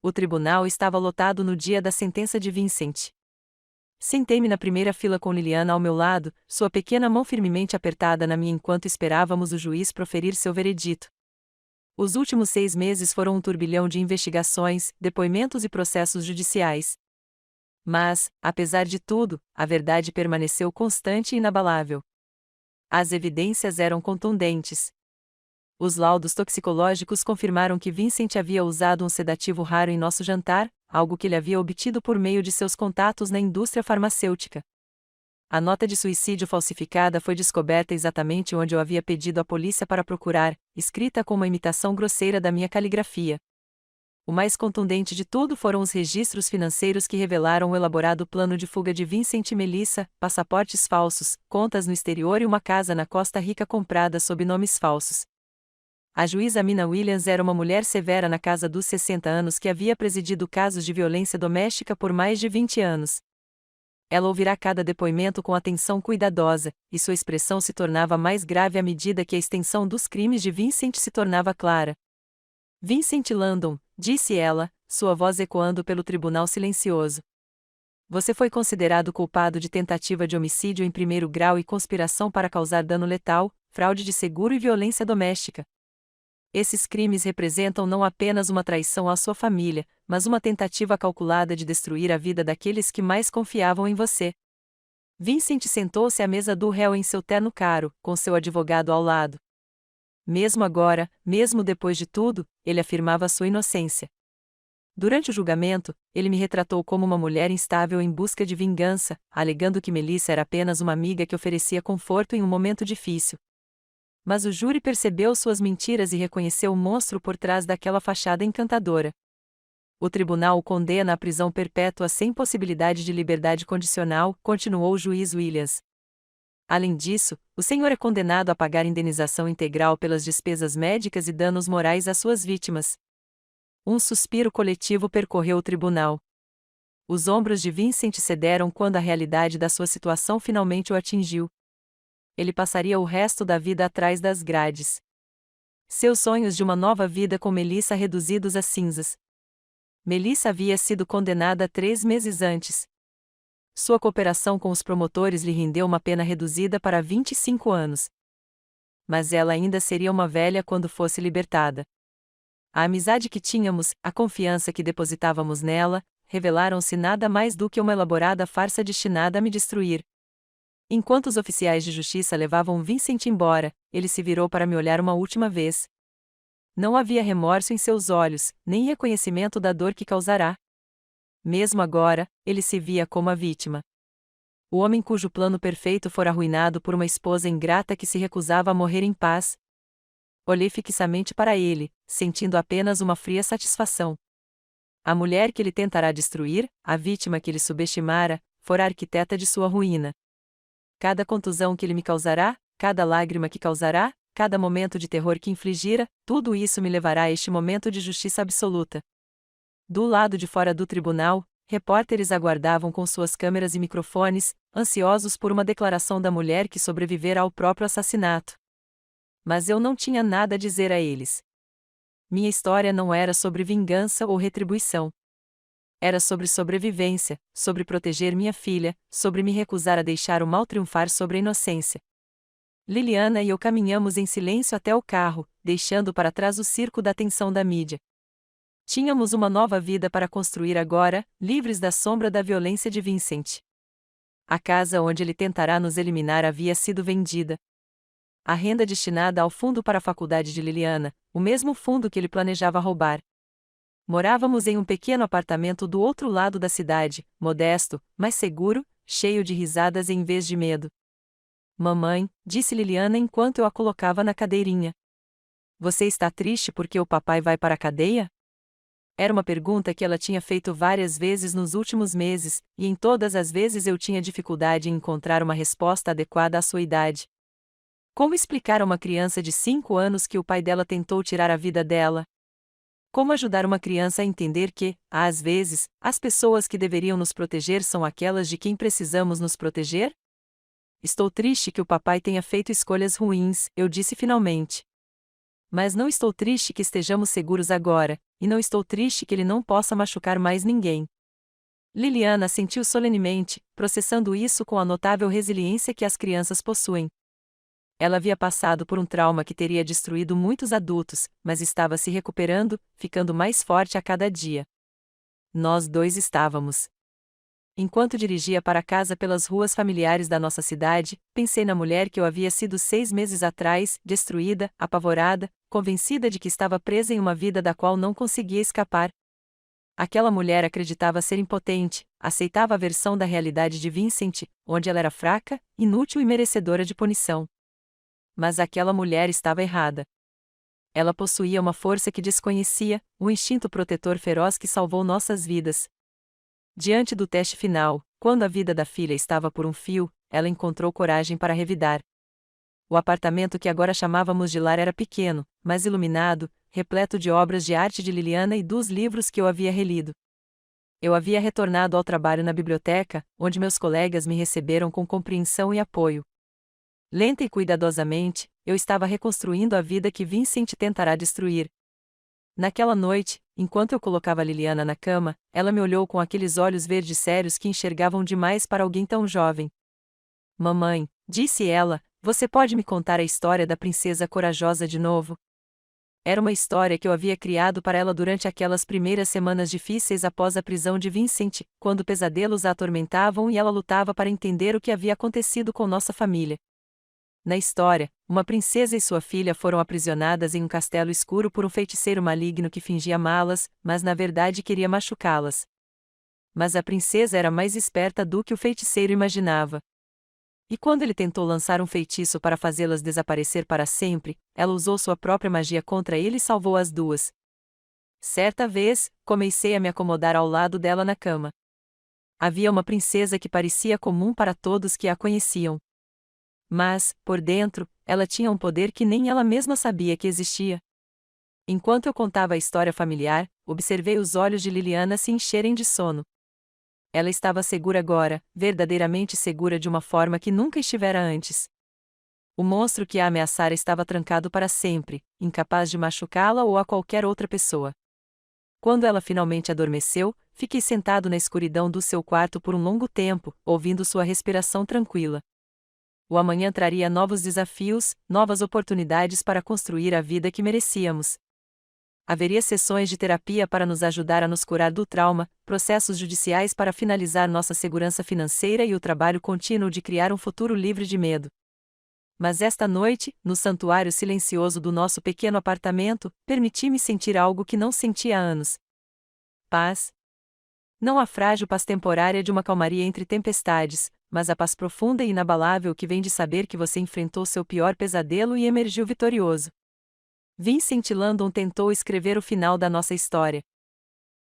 O tribunal estava lotado no dia da sentença de Vincent. Sentei-me na primeira fila com Liliana ao meu lado, sua pequena mão firmemente apertada na minha enquanto esperávamos o juiz proferir seu veredito. Os últimos 6 meses foram um turbilhão de investigações, depoimentos e processos judiciais. Mas, apesar de tudo, a verdade permaneceu constante e inabalável. As evidências eram contundentes. Os laudos toxicológicos confirmaram que Vincent havia usado um sedativo raro em nosso jantar, algo que ele havia obtido por meio de seus contatos na indústria farmacêutica. A nota de suicídio falsificada foi descoberta exatamente onde eu havia pedido à polícia para procurar, escrita com uma imitação grosseira da minha caligrafia. O mais contundente de tudo foram os registros financeiros que revelaram o elaborado plano de fuga de Vincent e Melissa, passaportes falsos, contas no exterior e uma casa na Costa Rica comprada sob nomes falsos. A juíza Mina Williams era uma mulher severa na casa dos 60 anos que havia presidido casos de violência doméstica por mais de 20 anos. Ela ouvirá cada depoimento com atenção cuidadosa, e sua expressão se tornava mais grave à medida que a extensão dos crimes de Vincent se tornava clara. Vincent Landon, disse ela, sua voz ecoando pelo tribunal silencioso. Você foi considerado culpado de tentativa de homicídio em primeiro grau e conspiração para causar dano letal, fraude de seguro e violência doméstica. Esses crimes representam não apenas uma traição à sua família, mas uma tentativa calculada de destruir a vida daqueles que mais confiavam em você. Vincent sentou-se à mesa do réu em seu terno caro, com seu advogado ao lado. Mesmo agora, mesmo depois de tudo, ele afirmava sua inocência. Durante o julgamento, ele me retratou como uma mulher instável em busca de vingança, alegando que Melissa era apenas uma amiga que oferecia conforto em um momento difícil. Mas o júri percebeu suas mentiras e reconheceu o monstro por trás daquela fachada encantadora. O tribunal o condena à prisão perpétua sem possibilidade de liberdade condicional, continuou o juiz Williams. Além disso, o senhor é condenado a pagar indenização integral pelas despesas médicas e danos morais às suas vítimas. Um suspiro coletivo percorreu o tribunal. Os ombros de Vincent cederam quando a realidade da sua situação finalmente o atingiu. Ele passaria o resto da vida atrás das grades. Seus sonhos de uma nova vida com Melissa reduzidos a cinzas. Melissa havia sido condenada 3 meses antes. Sua cooperação com os promotores lhe rendeu uma pena reduzida para 25 anos. Mas ela ainda seria uma velha quando fosse libertada. A amizade que tínhamos, a confiança que depositávamos nela, revelaram-se nada mais do que uma elaborada farsa destinada a me destruir. Enquanto os oficiais de justiça levavam Vincent embora, ele se virou para me olhar uma última vez. Não havia remorso em seus olhos, nem reconhecimento da dor que causará. Mesmo agora, ele se via como a vítima. O homem cujo plano perfeito fora arruinado por uma esposa ingrata que se recusava a morrer em paz. Olhei fixamente para ele, sentindo apenas uma fria satisfação. A mulher que ele tentará destruir, a vítima que ele subestimara, fora a arquiteta de sua ruína. Cada contusão que ele me causará, cada lágrima que causará, cada momento de terror que infligira, tudo isso me levará a este momento de justiça absoluta. Do lado de fora do tribunal, repórteres aguardavam com suas câmeras e microfones, ansiosos por uma declaração da mulher que sobrevivera ao próprio assassinato. Mas eu não tinha nada a dizer a eles. Minha história não era sobre vingança ou retribuição. Era sobre sobrevivência, sobre proteger minha filha, sobre me recusar a deixar o mal triunfar sobre a inocência. Liliana e eu caminhamos em silêncio até o carro, deixando para trás o circo da atenção da mídia. Tínhamos uma nova vida para construir agora, livres da sombra da violência de Vincent. A casa onde ele tentará nos eliminar havia sido vendida. A renda destinada ao fundo para a faculdade de Liliana, o mesmo fundo que ele planejava roubar. Morávamos em um pequeno apartamento do outro lado da cidade, modesto, mas seguro, cheio de risadas em vez de medo. Mamãe, disse Liliana enquanto eu a colocava na cadeirinha. Você está triste porque o papai vai para a cadeia? Era uma pergunta que ela tinha feito várias vezes nos últimos meses, e em todas as vezes eu tinha dificuldade em encontrar uma resposta adequada à sua idade. Como explicar a uma criança de 5 anos que o pai dela tentou tirar a vida dela? Como ajudar uma criança a entender que, às vezes, as pessoas que deveriam nos proteger são aquelas de quem precisamos nos proteger? Estou triste que o papai tenha feito escolhas ruins, eu disse finalmente. Mas não estou triste que estejamos seguros agora, e não estou triste que ele não possa machucar mais ninguém. Liliana sentiu solenemente, processando isso com a notável resiliência que as crianças possuem. Ela havia passado por um trauma que teria destruído muitos adultos, mas estava se recuperando, ficando mais forte a cada dia. Nós dois estávamos. Enquanto dirigia para casa pelas ruas familiares da nossa cidade, pensei na mulher que eu havia sido 6 meses atrás, destruída, apavorada, convencida de que estava presa em uma vida da qual não conseguia escapar. Aquela mulher acreditava ser impotente, aceitava a versão da realidade de Vincent, onde ela era fraca, inútil e merecedora de punição. Mas aquela mulher estava errada. Ela possuía uma força que desconhecia, um instinto protetor feroz que salvou nossas vidas. Diante do teste final, quando a vida da filha estava por um fio, ela encontrou coragem para revidar. O apartamento que agora chamávamos de lar era pequeno, mas iluminado, repleto de obras de arte de Liliana e dos livros que eu havia relido. Eu havia retornado ao trabalho na biblioteca, onde meus colegas me receberam com compreensão e apoio. Lenta e cuidadosamente, eu estava reconstruindo a vida que Vincent tentará destruir. Naquela noite, enquanto eu colocava Liliana na cama, ela me olhou com aqueles olhos verdes sérios que enxergavam demais para alguém tão jovem. Mamãe, disse ela, você pode me contar a história da princesa corajosa de novo? Era uma história que eu havia criado para ela durante aquelas primeiras semanas difíceis após a prisão de Vincent, quando pesadelos a atormentavam e ela lutava para entender o que havia acontecido com nossa família. Na história, uma princesa e sua filha foram aprisionadas em um castelo escuro por um feiticeiro maligno que fingia amá-las, mas na verdade queria machucá-las. Mas a princesa era mais esperta do que o feiticeiro imaginava. E quando ele tentou lançar um feitiço para fazê-las desaparecer para sempre, ela usou sua própria magia contra ele e salvou as duas. Certa vez, comecei a me acomodar ao lado dela na cama. Havia uma princesa que parecia comum para todos que a conheciam. Mas, por dentro, ela tinha um poder que nem ela mesma sabia que existia. Enquanto eu contava a história familiar, observei os olhos de Liliana se encherem de sono. Ela estava segura agora, verdadeiramente segura de uma forma que nunca estivera antes. O monstro que a ameaçara estava trancado para sempre, incapaz de machucá-la ou a qualquer outra pessoa. Quando ela finalmente adormeceu, fiquei sentado na escuridão do seu quarto por um longo tempo, ouvindo sua respiração tranquila. O amanhã traria novos desafios, novas oportunidades para construir a vida que merecíamos. Haveria sessões de terapia para nos ajudar a nos curar do trauma, processos judiciais para finalizar nossa segurança financeira e o trabalho contínuo de criar um futuro livre de medo. Mas esta noite, no santuário silencioso do nosso pequeno apartamento, permiti-me sentir algo que não sentia há anos. Paz. Não a frágil paz temporária de uma calmaria entre tempestades, mas a paz profunda e inabalável que vem de saber que você enfrentou seu pior pesadelo e emergiu vitorioso. Vincent Landon tentou escrever o final da nossa história.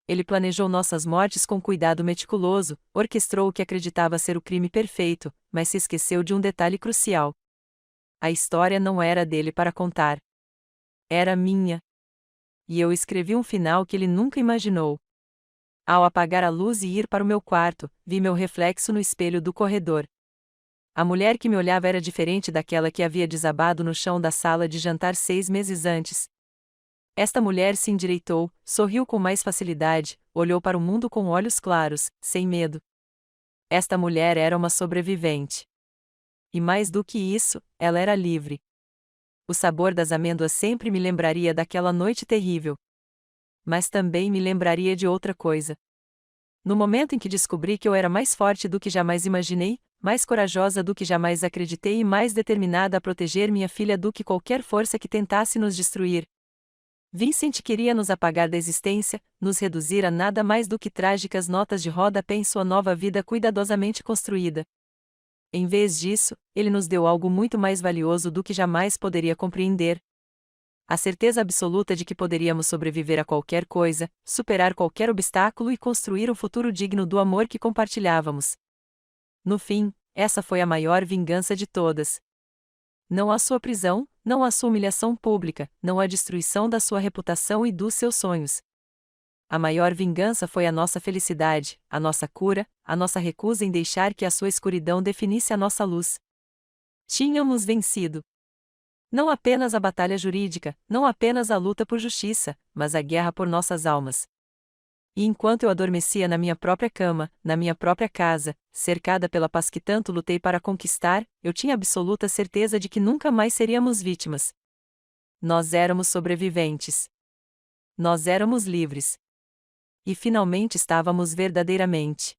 Ele planejou nossas mortes com cuidado meticuloso, orquestrou o que acreditava ser o crime perfeito, mas se esqueceu de um detalhe crucial. A história não era dele para contar. Era minha. E eu escrevi um final que ele nunca imaginou. Ao apagar a luz e ir para o meu quarto, vi meu reflexo no espelho do corredor. A mulher que me olhava era diferente daquela que havia desabado no chão da sala de jantar 6 meses antes. Esta mulher se endireitou, sorriu com mais facilidade, olhou para o mundo com olhos claros, sem medo. Esta mulher era uma sobrevivente. E mais do que isso, ela era livre. O sabor das amêndoas sempre me lembraria daquela noite terrível. Mas também me lembraria de outra coisa. No momento em que descobri que eu era mais forte do que jamais imaginei, mais corajosa do que jamais acreditei e mais determinada a proteger minha filha do que qualquer força que tentasse nos destruir. Vincent queria nos apagar da existência, nos reduzir a nada mais do que trágicas notas de rodapé em sua nova vida cuidadosamente construída. Em vez disso, ele nos deu algo muito mais valioso do que jamais poderia compreender. A certeza absoluta de que poderíamos sobreviver a qualquer coisa, superar qualquer obstáculo e construir um futuro digno do amor que compartilhávamos. No fim, essa foi a maior vingança de todas. Não a sua prisão, não a sua humilhação pública, não a destruição da sua reputação e dos seus sonhos. A maior vingança foi a nossa felicidade, a nossa cura, a nossa recusa em deixar que a sua escuridão definisse a nossa luz. Tínhamos vencido. Não apenas a batalha jurídica, não apenas a luta por justiça, mas a guerra por nossas almas. E enquanto eu adormecia na minha própria cama, na minha própria casa, cercada pela paz que tanto lutei para conquistar, eu tinha absoluta certeza de que nunca mais seríamos vítimas. Nós éramos sobreviventes. Nós éramos livres. E finalmente estávamos verdadeiramente